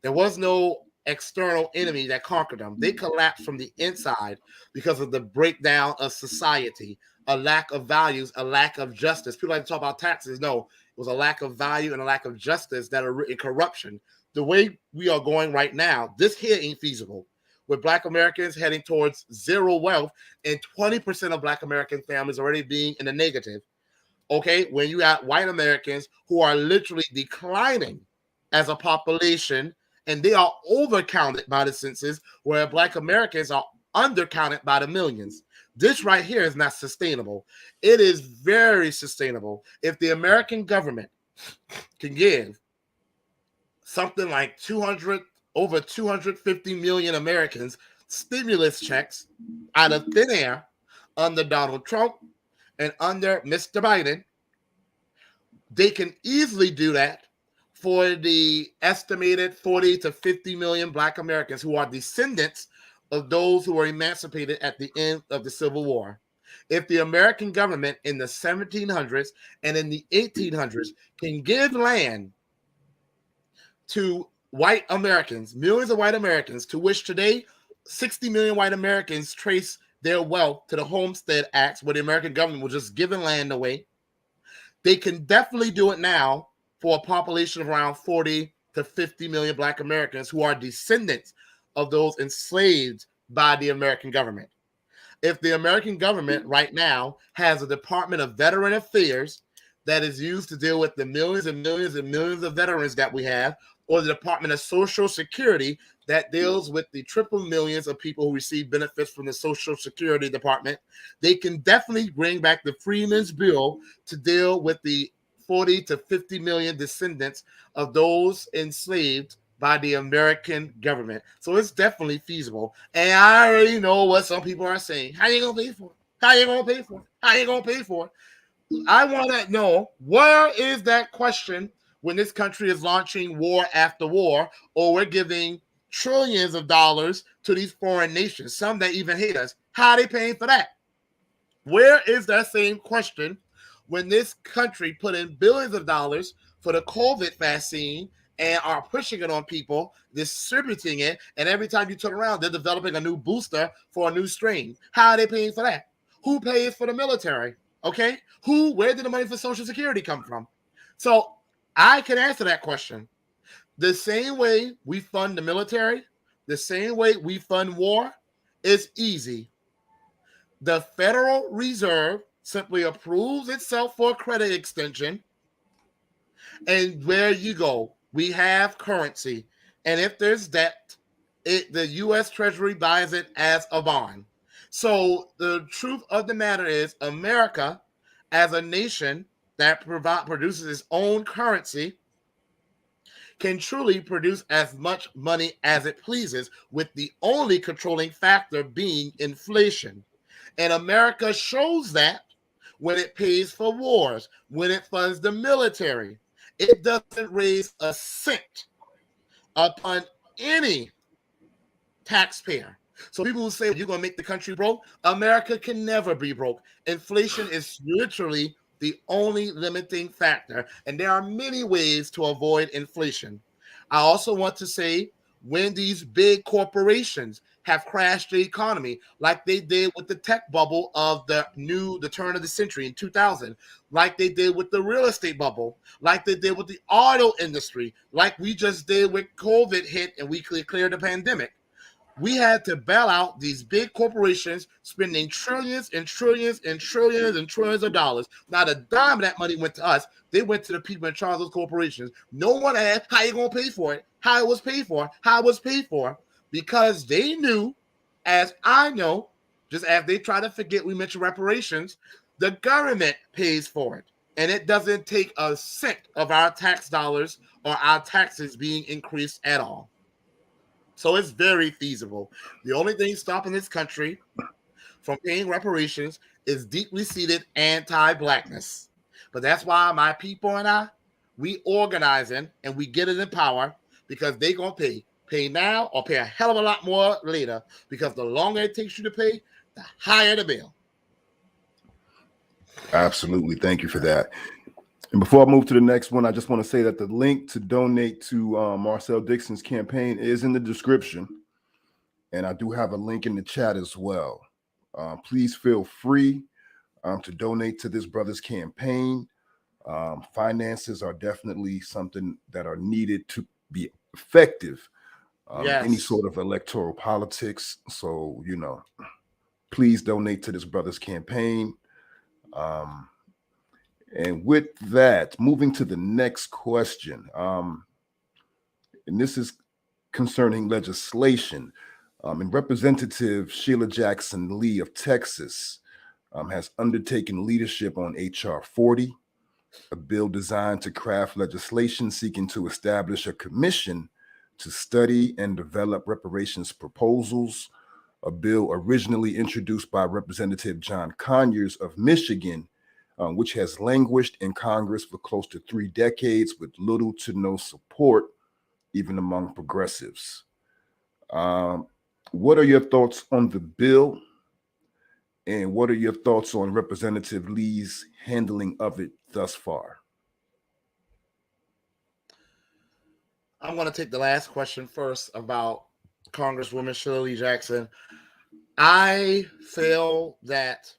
There was no external enemy that conquered them. They collapsed from the inside because of the breakdown of society, a lack of values, a lack of justice. People like to talk about taxes. No, it was a lack of value and a lack of justice that are in corruption. The way we are going right now, this here ain't feasible. With Black Americans heading towards zero wealth and 20% of Black American families already being in the negative. Okay, when you got white Americans who are literally declining as a population, and they are overcounted by the census, where Black Americans are undercounted by the millions. This right here is not sustainable. It is very sustainable. If the American government can give something like over 250 million Americans stimulus checks out of thin air, under Donald Trump and under Mr. Biden, they can easily do that for the estimated 40 to 50 million Black Americans who are descendants of those who were emancipated at the end of the Civil War. If the American government in the 1700s and in the 1800s can give land to white Americans, millions of white Americans, to which today 60 million white Americans trace their wealth to the Homestead Acts, where the American government was just giving land away, they can definitely do it now for a population of around 40 to 50 million Black Americans who are descendants of those enslaved by the American government. If the American government right now has a Department of Veteran Affairs that is used to deal with the millions and millions and millions of veterans that we have, or the Department of Social Security that deals with the triple millions of people who receive benefits from the Social Security Department, they can definitely bring back the Freedmen's Bill to deal with the 40 to 50 million descendants of those enslaved by the American government. So it's definitely feasible. And I already know what some people are saying. How you gonna pay for it? How you gonna pay for it? How you gonna pay for it? I want to know, where is that question when this country is launching war after war, or we're giving trillions of dollars to these foreign nations, some that even hate us? How are they paying for that? Where is that same question when this country put in billions of dollars for the COVID vaccine and are pushing it on people, distributing it, and every time you turn around, they're developing a new booster for a new strain? How are they paying for that? Who pays for the military? Okay, where did the money for Social Security come from? So I can answer that question. The same way we fund the military, the same way we fund war, is easy. The Federal Reserve simply approves itself for a credit extension, and there you go. We have currency. And if there's debt, the U.S. Treasury buys it as a bond. So the truth of the matter is, America, as a nation that produces its own currency, can truly produce as much money as it pleases, with the only controlling factor being inflation. And America shows that when it pays for wars, when it funds the military. It doesn't raise a cent upon any taxpayer. So people who say you're going to make the country broke, America can never be broke. Inflation is literally the only limiting factor, and there are many ways to avoid inflation. I also want to say, when these big corporations have crashed the economy, like they did with the tech bubble of the turn of the century in 2000, like they did with the real estate bubble, like they did with the auto industry, like we just did with COVID hit and we cleared the pandemic. We had to bail out these big corporations, spending trillions and trillions and trillions and trillions of dollars. Not a dime of that money went to us. They went to the people in charge of those corporations. No one asked how you going to pay for it, how it was paid for, because they knew, as I know, just as they try to forget we mentioned reparations, the government pays for it. And it doesn't take a cent of our tax dollars or our taxes being increased at all. So it's very feasible. The only thing stopping this country from paying reparations is deeply seated anti-Blackness. But that's why my people and I, we organizing and we get it in power, because they going to pay now or pay a hell of a lot more later, because the longer it takes you to pay, the higher the bill. Absolutely. Thank you for that. And before I move to the next one, I just want to say that the link to donate to Marcel Dixon's campaign is in the description. And I do have a link in the chat as well. Please feel free to donate to this brother's campaign. Finances are definitely something that are needed to be effective in any sort of electoral politics. So, please donate to this brother's campaign. And with that, moving to the next question, and this is concerning legislation. And Representative Sheila Jackson Lee of Texas has undertaken leadership on H.R. 40, a bill designed to craft legislation seeking to establish a commission to study and develop reparations proposals a bill originally introduced by Representative John Conyers of Michigan, which has languished in Congress for close to 3 decades with little to no support, even among progressives. What are your thoughts on the bill? And what are your thoughts on Representative Lee's handling of it thus far? I'm going to take the last question first about Congresswoman Sheila Lee Jackson. I feel that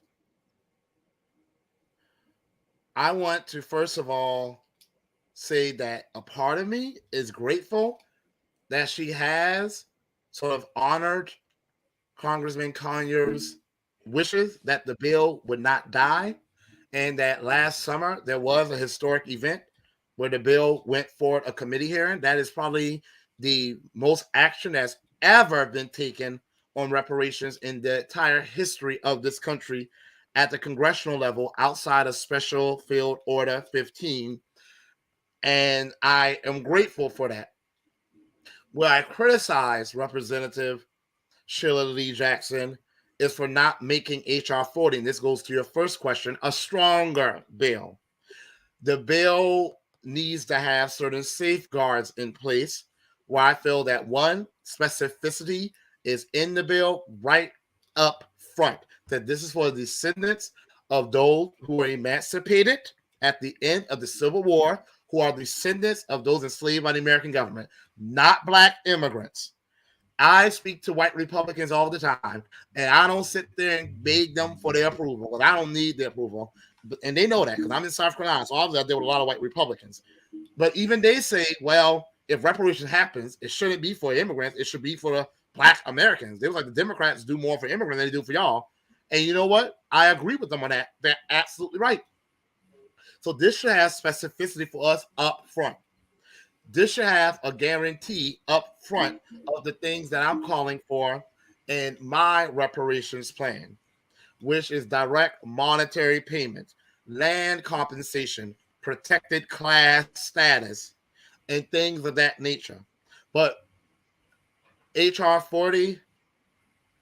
I want to, first of all, say that a part of me is grateful that she has sort of honored Congressman Conyers' wishes that the bill would not die, and that last summer there was a historic event where the bill went for a committee hearing. That is probably the most action that's ever been taken on reparations in the entire history of this country at the congressional level outside of Special Field Order 15. And I am grateful for that. Where I criticize Representative Sheila Lee Jackson is for not making H.R. 40, and this goes to your first question, a stronger bill. The bill needs to have certain safeguards in place where I feel that one, specificity is in the bill right up front, that this is for the descendants of those who were emancipated at the end of the Civil War, who are descendants of those enslaved by the American government, not Black immigrants. I speak to white Republicans all the time, and I don't sit there and beg them for their approval, because I don't need their approval. And they know that, because I'm in South Carolina, so obviously I deal with a lot of white Republicans. But even they say, well, if reparations happens, it shouldn't be for immigrants. It should be for the Black Americans. They was like, the Democrats do more for immigrants than they do for y'all. And you know what? I agree with them on that. They're absolutely right. So this should have specificity for us up front. This should have a guarantee up front of the things that I'm calling for in my reparations plan, which is direct monetary payments, land compensation, protected class status, and things of that nature. But H.R. 40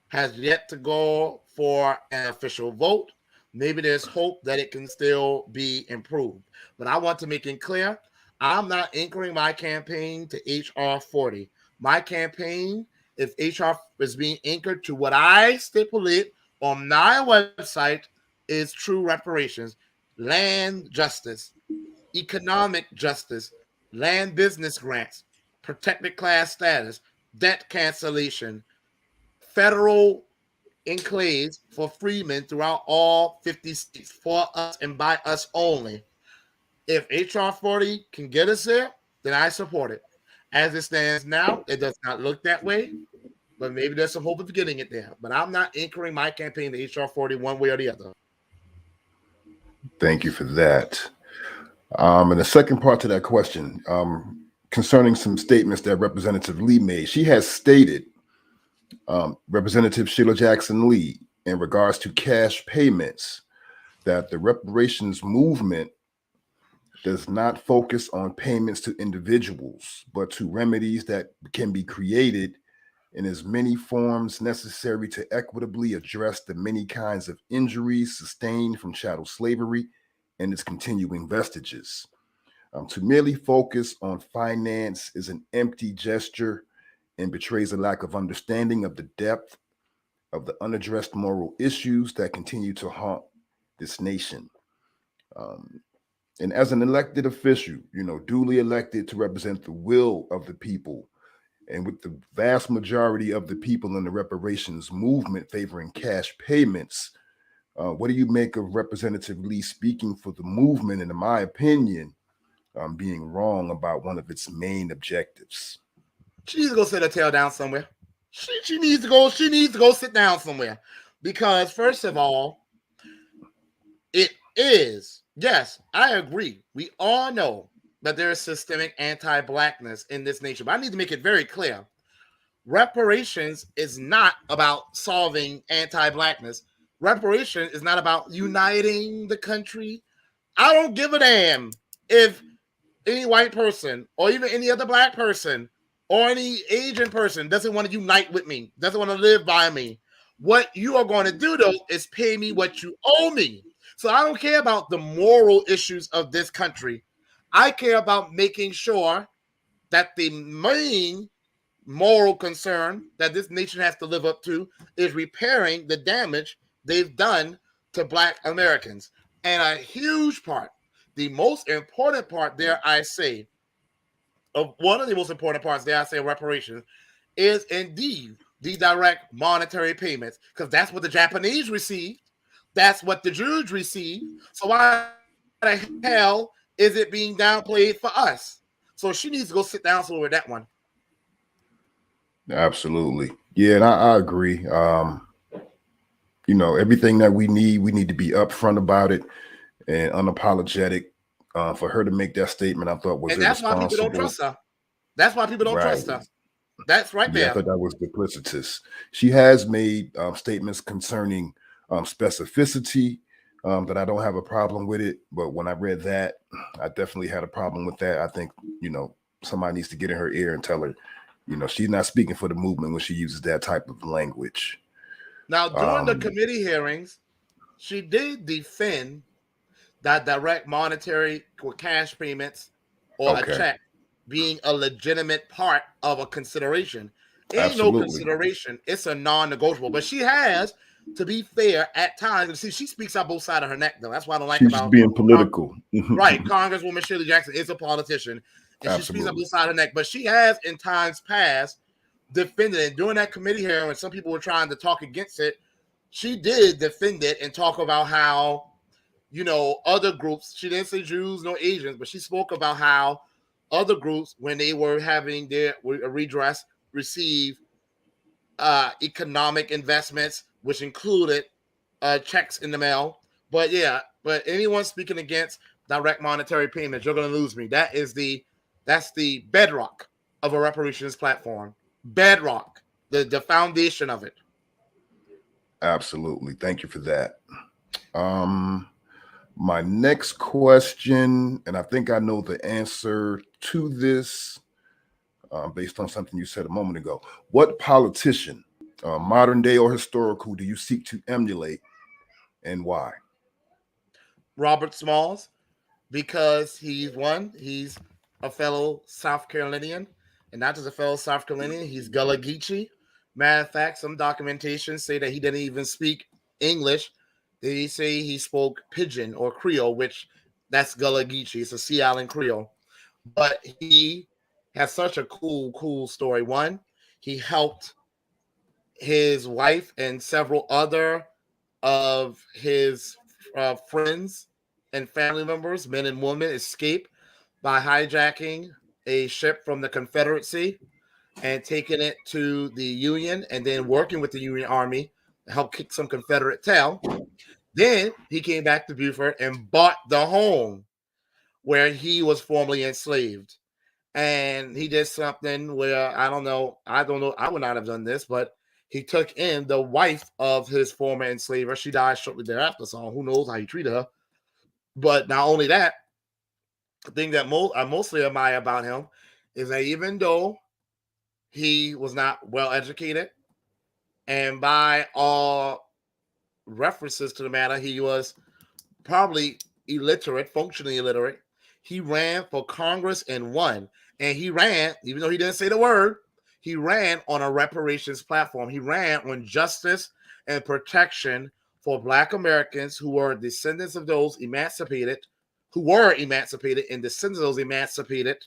has yet to go for an official vote. Maybe there's hope that it can still be improved. But I want to make it clear, I'm not anchoring my campaign to H.R. 40. My campaign, if H.R. is being anchored to what I stipulate on my website, is true reparations, land justice, economic justice, land business grants, protected class status, debt cancellation, federal enclaves for freedmen throughout all 50 states for us and by us only. If H.R. 40 can get us there, then I support it. As it stands now, it does not look that way, but maybe there's some hope of getting it there. But I'm not anchoring my campaign to H.R. 40 one way or the other. Thank you for that. And the second part to that question, concerning some statements that Representative Lee made, she has stated, Representative Sheila Jackson Lee, in regards to cash payments, that the reparations movement does not focus on payments to individuals, but to remedies that can be created in as many forms necessary to equitably address the many kinds of injuries sustained from chattel slavery and its continuing vestiges. To merely focus on finance is an empty gesture and betrays a lack of understanding of the depth of the unaddressed moral issues that continue to haunt this nation. And as an elected official, duly elected to represent the will of the people, and with the vast majority of the people in the reparations movement favoring cash payments, what do you make of Representative Lee speaking for the movement, and in my opinion, being wrong about one of its main objectives? She needs to go sit her tail down somewhere. She needs to go sit down somewhere. Because first of all, it is, yes, I agree. We all know that there is systemic anti-Blackness in this nation. But I need to make it very clear. Reparations is not about solving anti-Blackness. Reparation is not about uniting the country. I don't give a damn if any white person or even any other Black person or any Asian person doesn't want to unite with me, doesn't want to live by me. What you are going to do, though, is pay me what you owe me. So I don't care about the moral issues of this country. I care about making sure that the main moral concern that this nation has to live up to is repairing the damage they've done to Black Americans. And a huge part, the most important part there, I say, of one of the most important parts there, I say reparations, is indeed the direct monetary payments, because that's what the Japanese received. That's what the Jews received. So why the hell is it being downplayed for us? So she needs to go sit down somewhere with that one. Absolutely. Yeah, and I agree. Everything that we need to be upfront about it and unapologetic. For her to make that statement, I thought was and that's why people don't trust her. That's why people don't trust her. That's right there. I thought that was duplicitous. She has made statements concerning specificity that I don't have a problem with it. But when I read that, I definitely had a problem with that. I think, somebody needs to get in her ear and tell her, she's not speaking for the movement when she uses that type of language. Now, during the committee hearings, she did defend that direct monetary or cash payments or a check being a legitimate part of a consideration. Ain't no consideration. It's a non-negotiable. But she has, to be fair, at times, see, she speaks out both sides of her neck, though. That's what I don't like about being political. Right. Congresswoman Shirley Jackson is a politician, and she speaks out both sides of her neck. But she has, in times past, defended it. During that committee hearing, when some people were trying to talk against it, she did defend it and talk about how, other groups, she didn't say Jews, no Asians, but she spoke about how other groups, when they were having their redress, receive economic investments, which included checks in the mail. But anyone speaking against direct monetary payments, you're going to lose me. That's the bedrock of a reparations platform. Bedrock, the foundation of it. Absolutely. Thank you for that. My next question, and I think I know the answer to this based on something you said a moment ago. What politician, modern day or historical, do you seek to emulate and why? Robert Smalls, because he's a fellow South Carolinian, and not just a fellow South Carolinian, he's Gullah Geechee. Matter of fact, some documentation say that he didn't even speak English. They say he spoke Pidgin or Creole, which that's Gullah Geechee. It's a Sea Island Creole. But he has such a cool story. One, he helped his wife and several other of his friends and family members, men and women, escape by hijacking a ship from the Confederacy and taking it to the Union, and then working with the Union Army to help kick some Confederate tail. Then he came back to Beaufort and bought the home where he was formerly enslaved. And he did something where I don't know, I would not have done this, but he took in the wife of his former enslaver. She died shortly thereafter, so who knows how he treated her. But not only that, the thing that I mostly admire about him is that even though he was not well educated, and by all references to the matter, he was probably illiterate, functionally illiterate, he ran for Congress and won. And he ran, even though he didn't say the word, he ran on a reparations platform. He ran on justice and protection for Black Americans who were descendants of those emancipated, and descendants of those emancipated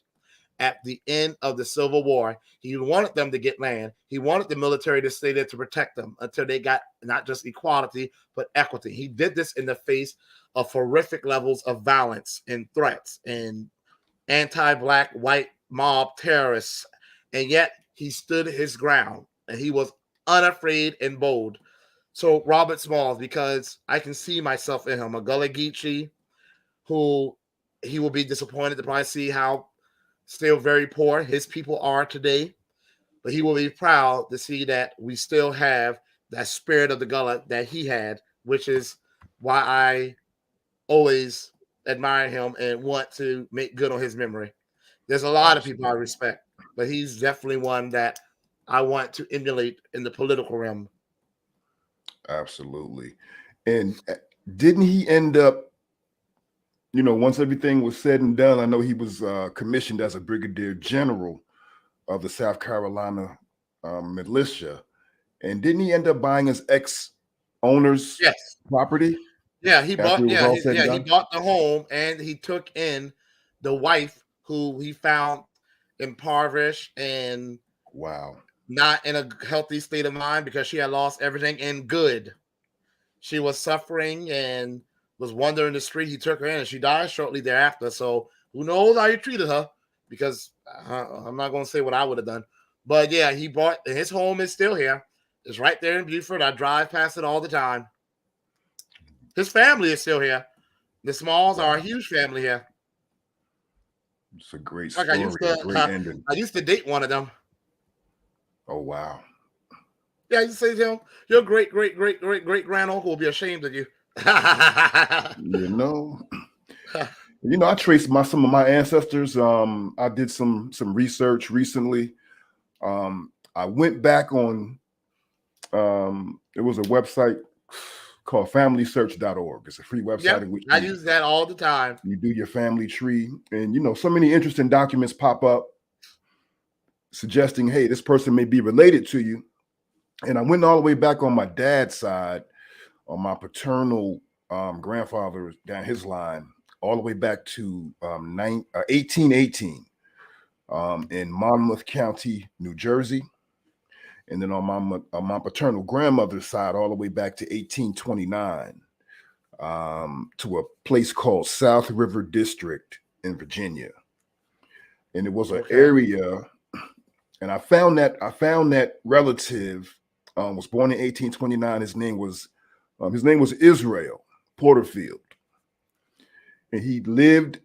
at the end of the Civil War. He wanted them to get land. He wanted the military to stay there to protect them until they got not just equality, but equity. He did this in the face of horrific levels of violence and threats and anti-Black white mob terrorists. And yet he stood his ground and he was unafraid and bold. So Robert Smalls, because I can see myself in him, a Gullah Geechee, who he will be disappointed to probably see how still very poor his people are today, but he will be proud to see that we still have that spirit of the Gullah that he had, which is why I always admire him and want to make good on his memory. There's a lot of people I respect, but he's definitely one that I want to emulate in the political realm. Absolutely. And didn't he end up, once everything was said and done, I know he was commissioned as a brigadier general of the South Carolina militia. And didn't he end up buying his ex-owner's Yes. property? Yeah, he After bought. it was all said and He done? bought the home, and he took in the wife who he found impoverished and Wow. not in a healthy state of mind because she had lost everything in good. She was suffering and was wandering the street. He took her in, and she died shortly thereafter. So who knows how he treated her? Because I'm not going to say what I would have done. But yeah, he bought. His home is still here. It's right there in Beaufort. I drive past it all the time. His family is still here. The Smalls are a huge family here. It's a great Like story, a great ending. I used to date one of them. Oh, wow. Yeah, I used to say to him, your great grand uncle will be ashamed of you. I traced some of my ancestors. I did some research recently. I went back on it was a website called familysearch.org. It's a free website. Yep, in which I use that all the time. You do your family tree, and so many interesting documents pop up suggesting, hey, this person may be related to you. And I went all the way back on my dad's side, on my paternal grandfather down his line, all the way back to 1818 in Monmouth County, New Jersey. And then on my paternal grandmother's side, all the way back to 1829 to a place called South River District in Virginia. And it was an area, and I found that relative was born in 1829. His name was Israel Porterfield, and he lived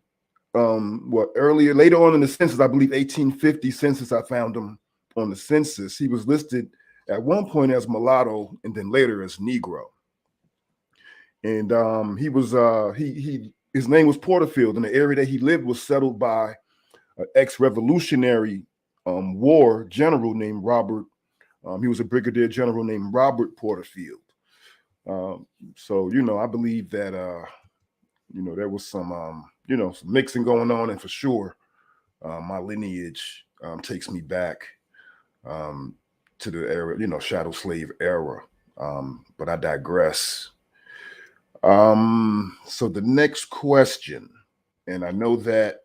later on in the census, I believe 1850 census. I found him on the census. He was listed at one point as mulatto, and then later as Negro. And he was his name was Porterfield, and the area that he lived was settled by an ex-Revolutionary War general named Robert. He was a brigadier general named Robert Porterfield. So I believe that there was some some mixing going on, and for sure, my lineage takes me back to the era, chattel slave era. But I digress. So the next question, and I know that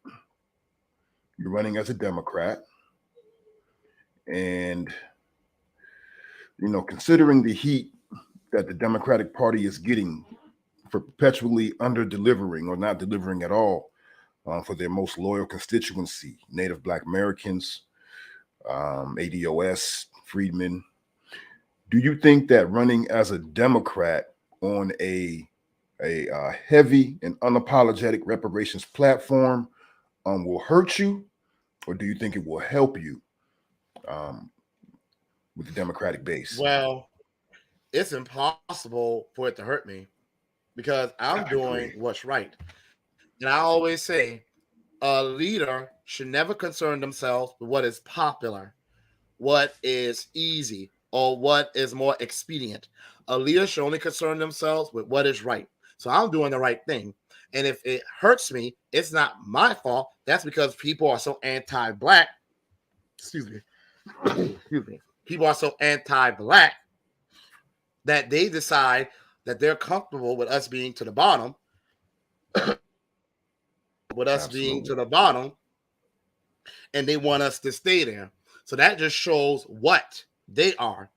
you're running as a Democrat, and considering the heat that the Democratic Party is getting for perpetually under-delivering or not delivering at all for their most loyal constituency, Native Black Americans, ADOS, Freedmen, do you think that running as a Democrat on a heavy and unapologetic reparations platform will hurt you, or do you think it will help you with the Democratic base? Well, it's impossible for it to hurt me because I'm doing what's right. And I always say a leader should never concern themselves with what is popular, what is easy, or what is more expedient. A leader should only concern themselves with what is right. So I'm doing the right thing. And if it hurts me, it's not my fault. That's because people are so anti-Black. Excuse me. Excuse me. People are so anti-Black that they decide that they're comfortable with us being to the bottom, being to the bottom, and they want us to stay there. So that just shows what they are.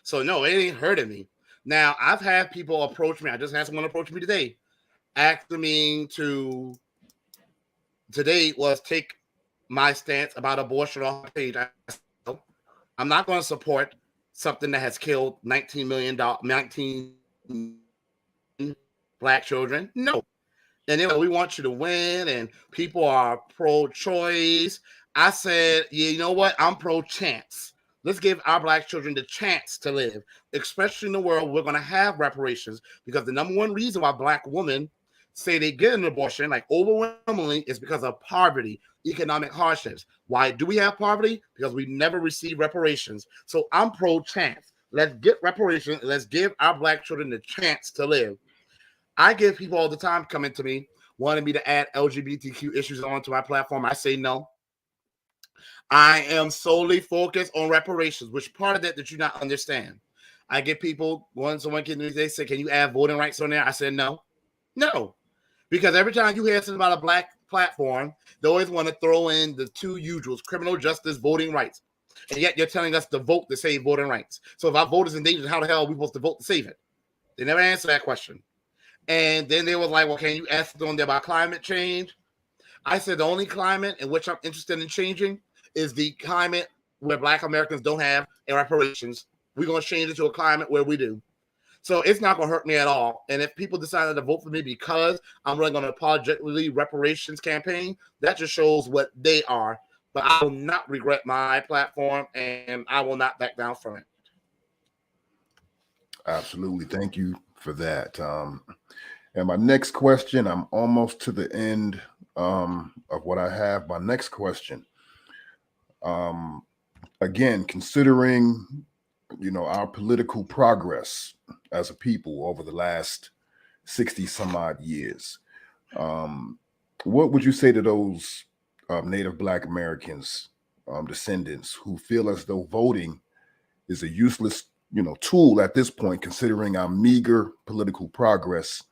So no, it ain't hurting me. Now, I've had people approach me. I just had someone approach me today, asking me today was take my stance about abortion off the page. I'm not going to support something that has killed 19 Black children. No. And then we want you to win, and people are pro-choice. I said, you know what? I'm pro-chance. Let's give our Black children the chance to live, especially in the world we're going to have reparations, because the number one reason why Black women say they get an abortion, like overwhelmingly, is because of poverty, economic hardships. Why do we have poverty? Because we never receive reparations. So I'm pro-chance. let's get reparations. Let's give our black children the chance to live. I get people all the time coming to me wanting me to add LGBTQ issues onto my platform. I say no. I am solely focused on reparations, which part of that did you not understand? I get people, someone came to me, they say, can you add voting rights on there? I said no. No. Because every time you hear something about a black platform, they always want to throw in the two usuals, criminal justice, voting rights. And yet you're telling us to vote to save voting rights. So if our vote is endangered, how the hell are we supposed to vote to save it? They never answer that question. And then they was like, well, can you ask on there about climate change? I said the only climate in which I'm interested in changing is the climate where black Americans don't have reparations. We're going to change it to a climate where we do. So it's not going to hurt me at all. And if people decided to vote for me because I'm running on a apologetically reparations campaign, that just shows what they are. But I will not regret my platform, and I will not back down from it. Absolutely. Thank you for that. And my next question, I'm almost to the end of what I have. My next question, again, considering, our political progress as a people over the last 60 some odd years, what would you say to those Native Black Americans, descendants who feel as though voting is a useless, tool at this point, considering our meager political progress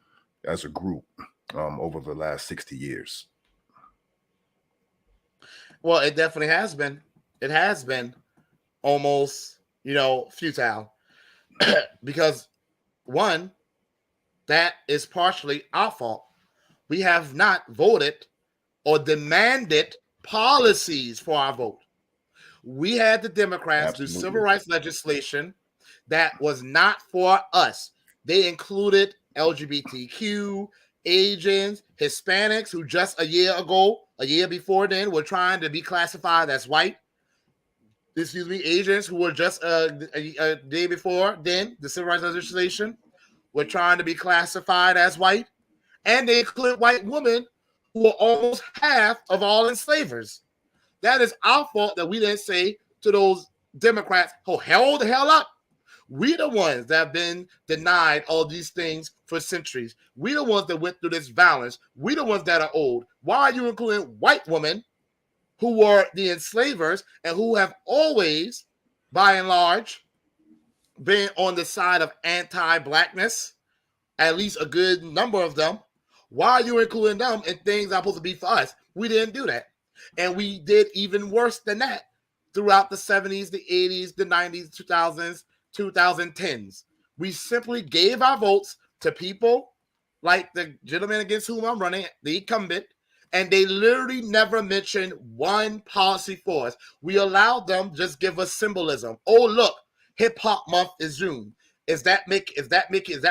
as a group over the last 60 years? Well, it definitely has been. It has been almost, futile. Because one, that is partially our fault. We have not voted or demanded policies for our vote. We had the Democrats do civil rights legislation that was not for us. They included LGBTQ, Asians, Hispanics, who just a year before then, were trying to be classified as white. Asians who were just a day before then, the civil rights legislation, were trying to be classified as white. And they include white women who are almost half of all enslavers. That is our fault that we didn't say to those Democrats, oh, hold the hell up. We the ones that have been denied all these things for centuries. We the ones that went through this violence. We the ones that are old. Why are you including white women who were the enslavers and who have always, by and large, been on the side of anti-blackness, at least a good number of them? Why are you including them in things that are supposed to be for us? We didn't do that. And we did even worse than that throughout the 70s, the 80s, the 90s, 2000s, 2010s. We simply gave our votes to people like the gentleman against whom I'm running, the incumbent, and they literally never mentioned one policy for us. We allowed them to just give us symbolism. Oh, look, Hip Hop Month is June. Is that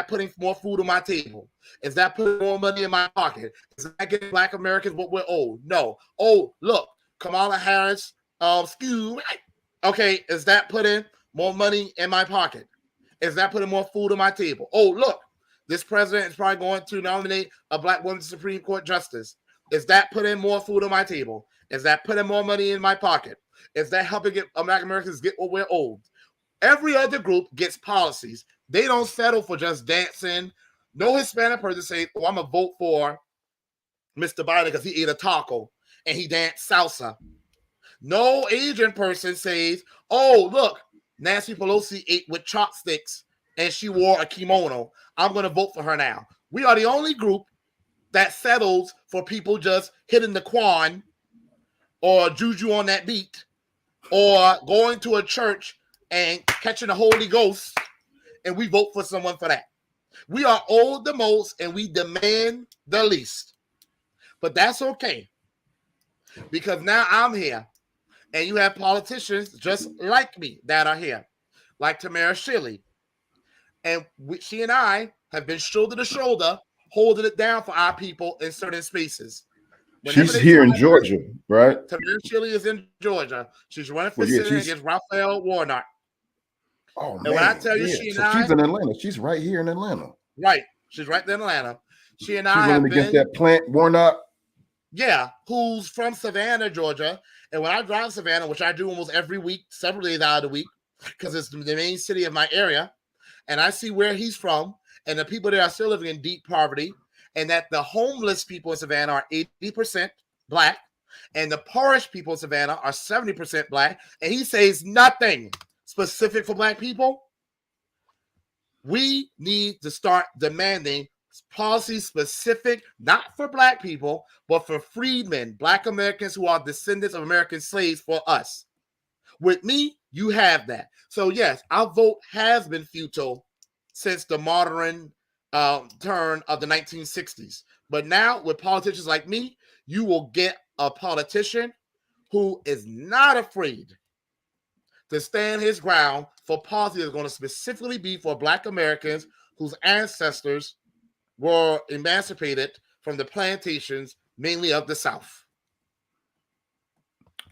putting more food on my table? Is that putting more money in my pocket? Is that getting Black Americans what we're owed? No. Oh, look, Kamala Harris, okay, is that putting more money in my pocket? Is that putting more food on my table? Oh, look, this president is probably going to nominate a Black woman Supreme Court justice. Is that putting more food on my table? Is that putting more money in my pocket? Is that helping Black Americans get what we're owed? Every other group gets policies. They don't settle for just dancing. No Hispanic person say, oh, I'm going to vote for Mr. Biden because he ate a taco and he danced salsa. No Asian person says, oh, look, Nancy Pelosi ate with chopsticks and she wore a kimono. I'm going to vote for her now. We are the only group that settles for people just hitting the Quan or juju on that beat or going to a church and catching the Holy Ghost, and we vote for someone for that. We are owed the most and we demand the least. But that's okay, because now I'm here and you have politicians just like me that are here, like Tamara Shilley. And she and I have been shoulder to shoulder holding it down for our people in certain spaces. She's here in Georgia, right? Tamara Shilley is in Georgia. She's running for Senate against Raphael Warnock. Oh, and man. when I tell you, she's in Atlanta. She's right here in Atlanta. Right. She's right there in Atlanta. She and I have been against that plant Warnock. Yeah, who's from Savannah, Georgia. And when I drive Savannah, which I do almost every week, several days out of the week, because it's the main city of my area, and I see where he's from, and the people there are still living in deep poverty, and that the homeless people in Savannah are 80% Black, and the poorest people in Savannah are 70% Black, and he says nothing specific for Black people, we need to start demanding policies specific, not for Black people, but for freedmen, Black Americans who are descendants of American slaves for us. With me, you have that. So yes, our vote has been futile since the modern turn of the 1960s. But now with politicians like me, you will get a politician who is not afraid to stand his ground for policy that's going to specifically be for Black Americans whose ancestors were emancipated from the plantations, mainly of the South.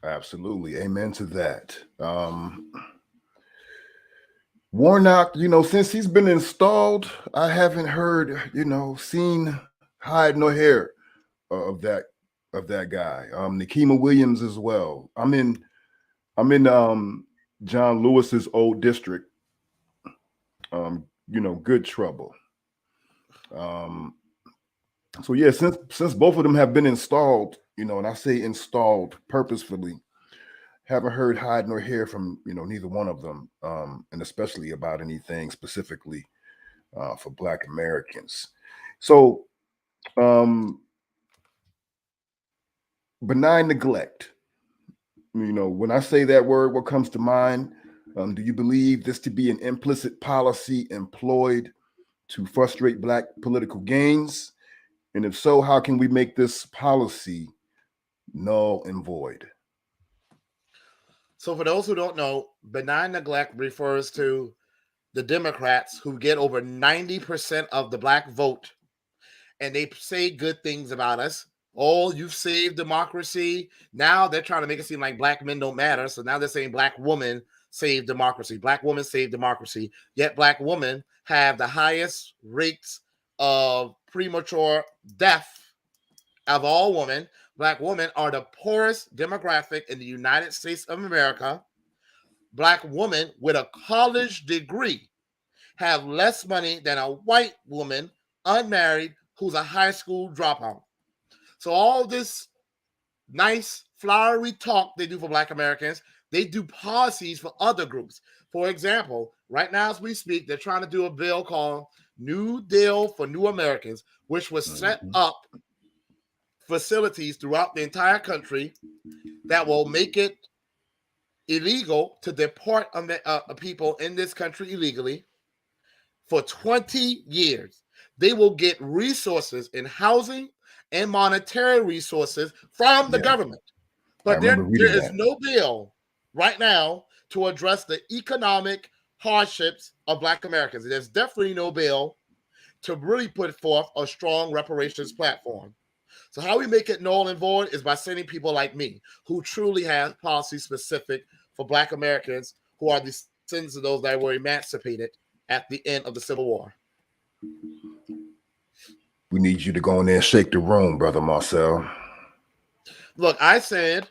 Absolutely. Amen to that. Warnock, since he's been installed, I haven't heard, seen hide nor hair of that guy. Nikema Williams as well. I'm in John Lewis's old district. Good trouble. So yeah, since both of them have been installed, and I say installed purposefully, haven't heard hide nor hair from neither one of them, and especially about anything specifically for Black Americans. So benign neglect. When I say that word, what comes to mind? Do you believe this to be an implicit policy employed to frustrate Black political gains? And if so, how can we make this policy null and void? So for those who don't know, benign neglect refers to the Democrats who get over 90% of the Black vote, and they say good things about us. Oh, you've saved democracy. Now they're trying to make it seem like Black men don't matter. So now they're saying Black women save democracy. Black women save democracy. Yet Black women have the highest rates of premature death of all women. Black women are the poorest demographic in the United States of America. Black women with a college degree have less money than a white woman, unmarried, who's a high school dropout. So all this nice, flowery talk they do for Black Americans, they do policies for other groups. For example, right now as we speak, they're trying to do a bill called New Deal for New Americans, which was set up facilities throughout the entire country that will make it illegal to deport people in this country illegally for 20 years. They will get resources in housing and monetary resources from the government. But there is no bill right now to address the economic hardships of Black Americans. There's definitely no bill to really put forth a strong reparations platform. So how we make it null and void is by sending people like me who truly have policy specific for Black Americans who are descendants of those that were emancipated at the end of the Civil War. We need you to go in there and shake the room, Brother Marcel. Look, I said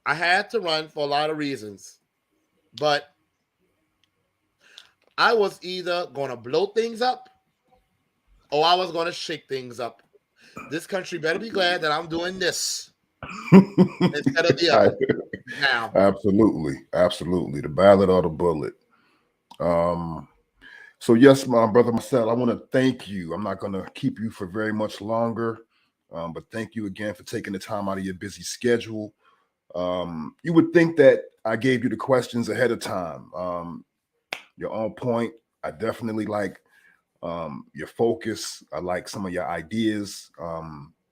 I had to run for a lot of reasons, but I was either going to blow things up or I was going to shake things up. This country better be glad that I'm doing this instead of the other. Now, absolutely, the ballot or the bullet. So yes, my brother Marcel, I want to thank you. I'm not going to keep you for very much longer, but thank you again for taking the time out of your busy schedule. You would think that I gave you the questions ahead of time. You're on point. I definitely like your focus. I like some of your ideas.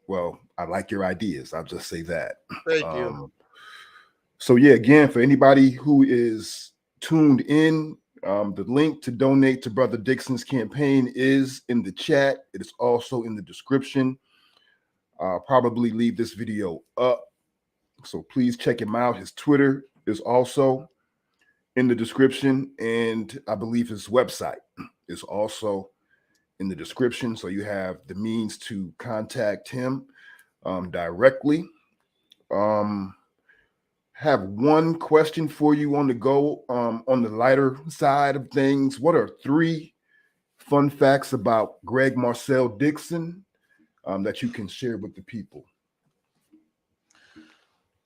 Well, I like your ideas. I'll just say that. Thank you. So yeah, again, for anybody who is tuned in, the link to donate to Brother Dixon's campaign is in the chat. It is also in the description. I'll probably leave this video up, so please check him out. His Twitter is also in the description, and I believe his website is also in the description, so you have the means to contact him directly. have one question for you on the go, on the lighter side of things. What are 3 fun facts about Greg Marcel Dixon that you can share with the people?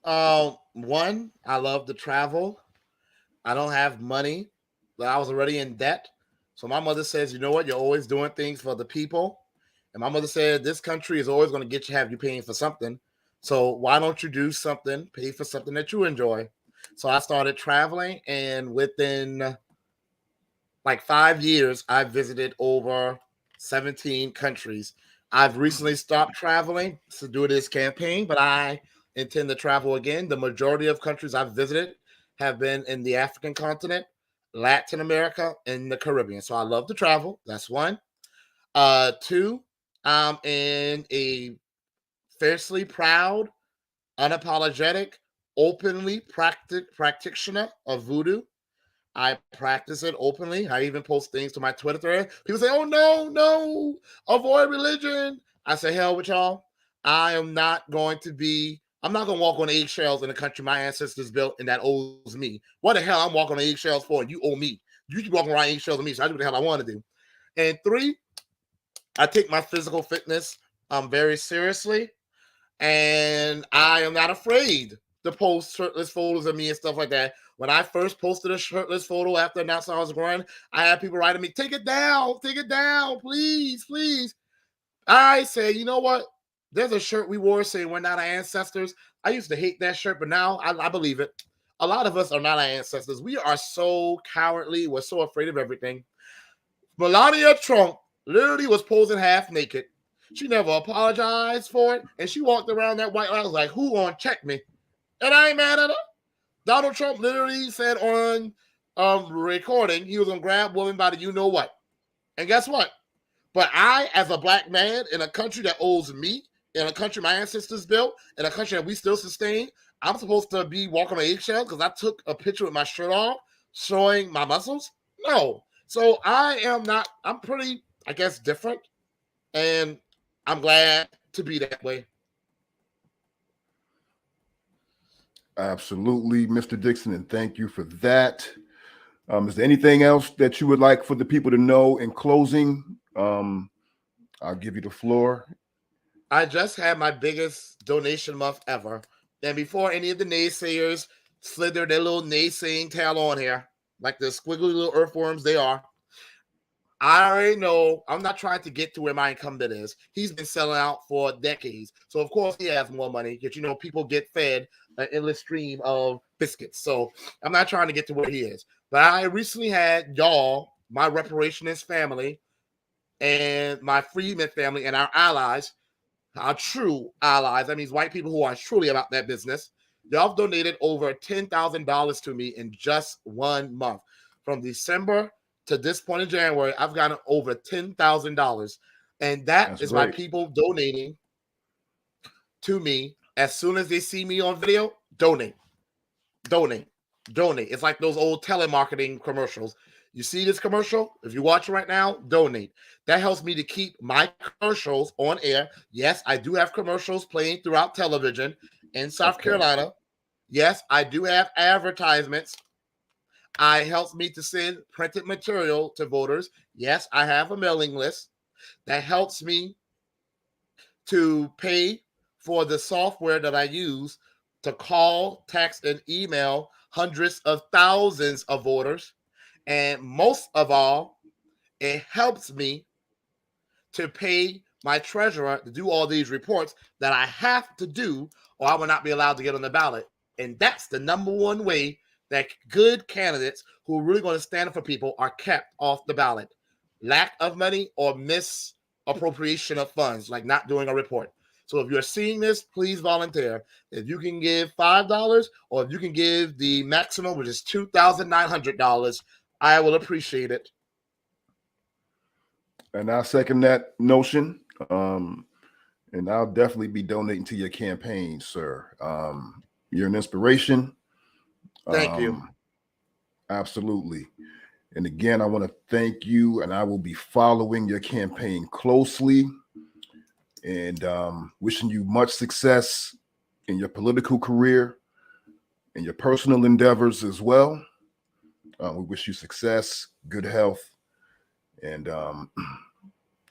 One, I love to travel. I don't have money, but I was already in debt. So my mother says, you know what? You're always doing things for the people. And my mother said, this country is always going to have you paying for something. So why don't you do something, pay for something that you enjoy? So I started traveling, and within like 5 years, I visited over 17 countries. I've recently stopped traveling to do this campaign, but I intend to travel again. The majority of countries I've visited have been in the African continent, Latin America, and the Caribbean. So I love to travel. That's one. 2, I'm in a fiercely proud, unapologetic, openly practitioner of voodoo. I practice it openly. I even post things to my Twitter thread. People say, oh, no, avoid religion. I say, hell with y'all. I'm not going to walk on eggshells in a country my ancestors built and that owes me. What the hell I'm walking on eggshells for and you owe me? You keep walking around eggshells with me, so I do what the hell I want to do. And 3, I take my physical fitness very seriously, and I am not afraid to post shirtless photos of me and stuff like that. When I first posted a shirtless photo after announcing I was growing, I had people writing me, take it down, please. I say, you know what? There's a shirt we wore saying we're not our ancestors. I used to hate that shirt, but now I believe it. A lot of us are not our ancestors. We are so cowardly. We're so afraid of everything. Melania Trump literally was posing half naked. She never apologized for it, and she walked around that White House like, who gonna check me? And I ain't mad at her. Donald Trump literally said on recording he was gonna grab women by the you-know-what. And guess what? But I, as a black man in a country that owes me, in a country my ancestors built, in a country that we still sustain, I'm supposed to be walking on eggshells because I took a picture with my shirt off showing my muscles? No. So I'm pretty, I guess, different. And I'm glad to be that way. Absolutely, Mr. Dixon, and thank you for that. Is there anything else that you would like for the people to know in closing? I'll give you the floor. I just had my biggest donation month ever. And before any of the naysayers slither their little naysaying tail on here, like the squiggly little earthworms they are, I already know I'm not trying to get to where my incumbent is. He's been selling out for decades. So, of course, he has more money because, people get fed an endless stream of biscuits. So I'm not trying to get to where he is. But I recently had y'all, my Reparations family, and my Freedmen family and our allies, our true allies, that means white people who are truly about that business, y'all have donated over $10,000 to me in just 1 month. From December to this point in January, I've gotten over $10,000. And that's great. my people donating to me. As soon as they see me on video, donate. It's like those old telemarketing commercials. You see this commercial? If you watch it right now, donate. That helps me to keep my commercials on air. Yes, I do have commercials playing throughout television in South Carolina. Yes, I do have advertisements. It helps me to send printed material to voters. Yes, I have a mailing list. That helps me to pay for the software that I use to call, text, and email hundreds of thousands of voters. And most of all, it helps me to pay my treasurer to do all these reports that I have to do, or I will not be allowed to get on the ballot. And that's the number one way that good candidates who are really going to stand up for people are kept off the ballot. Lack of money or misappropriation of funds, like not doing a report. So if you're seeing this, please volunteer. If you can give $5 or if you can give the maximum, which is $2,900, I will appreciate it. And I second that notion. And I'll definitely be donating to your campaign, sir. You're an inspiration. Thank you. Absolutely. And again, I want to thank you, and I will be following your campaign closely and wishing you much success in your political career. in your personal endeavors as well. We wish you success, good health, and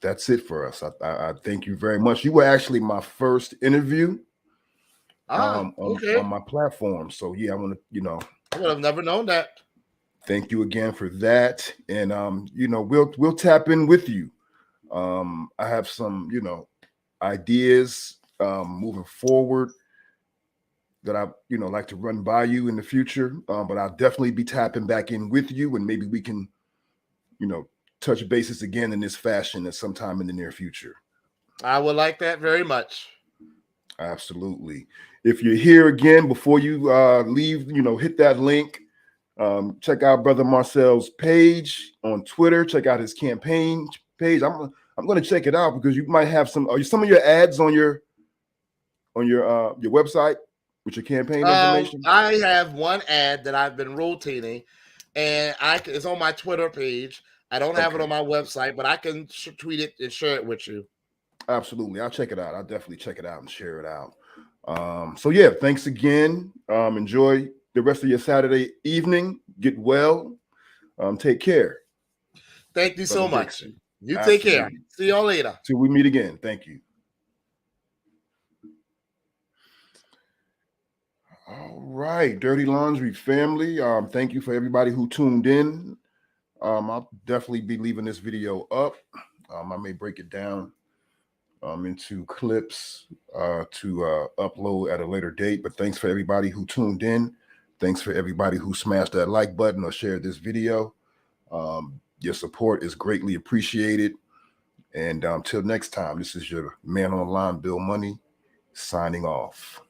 that's it for us. I thank you very much. You were actually my first interview Okay. on my platform. So yeah, I want to, I would have never known that. thank you again for that. And we'll tap in with you. I have some, ideas moving forward that I, like to run by you in the future. But I'll definitely be tapping back in with you, and maybe we can, touch bases again in this fashion at some time in the near future. I would like that very much. Absolutely. If you're here again, before you leave, hit that link. Check out Brother Marcel's page on Twitter. Check out his campaign page. I'm going to check it out because you might have some of your ads on your website with your campaign information. I have one ad that I've been rotating, and it's on my Twitter page. I don't have it on my website, but I can tweet it and share it with you. Absolutely. I'll check it out. I'll definitely check it out and share it out. So yeah, thanks again. Enjoy the rest of your Saturday evening. Get well. Take care. Thank you so much. Dixon. You Absolutely. take care. See y'all later. Till we meet again. Thank you. All right, Dirty Laundry family. Thank you for everybody who tuned in. I'll definitely be leaving this video up. I may break it down into clips to upload at a later date. But thanks for everybody who tuned in. Thanks for everybody who smashed that like button or shared this video. Your support is greatly appreciated. And until next time, this is your man online, Bill Money, signing off.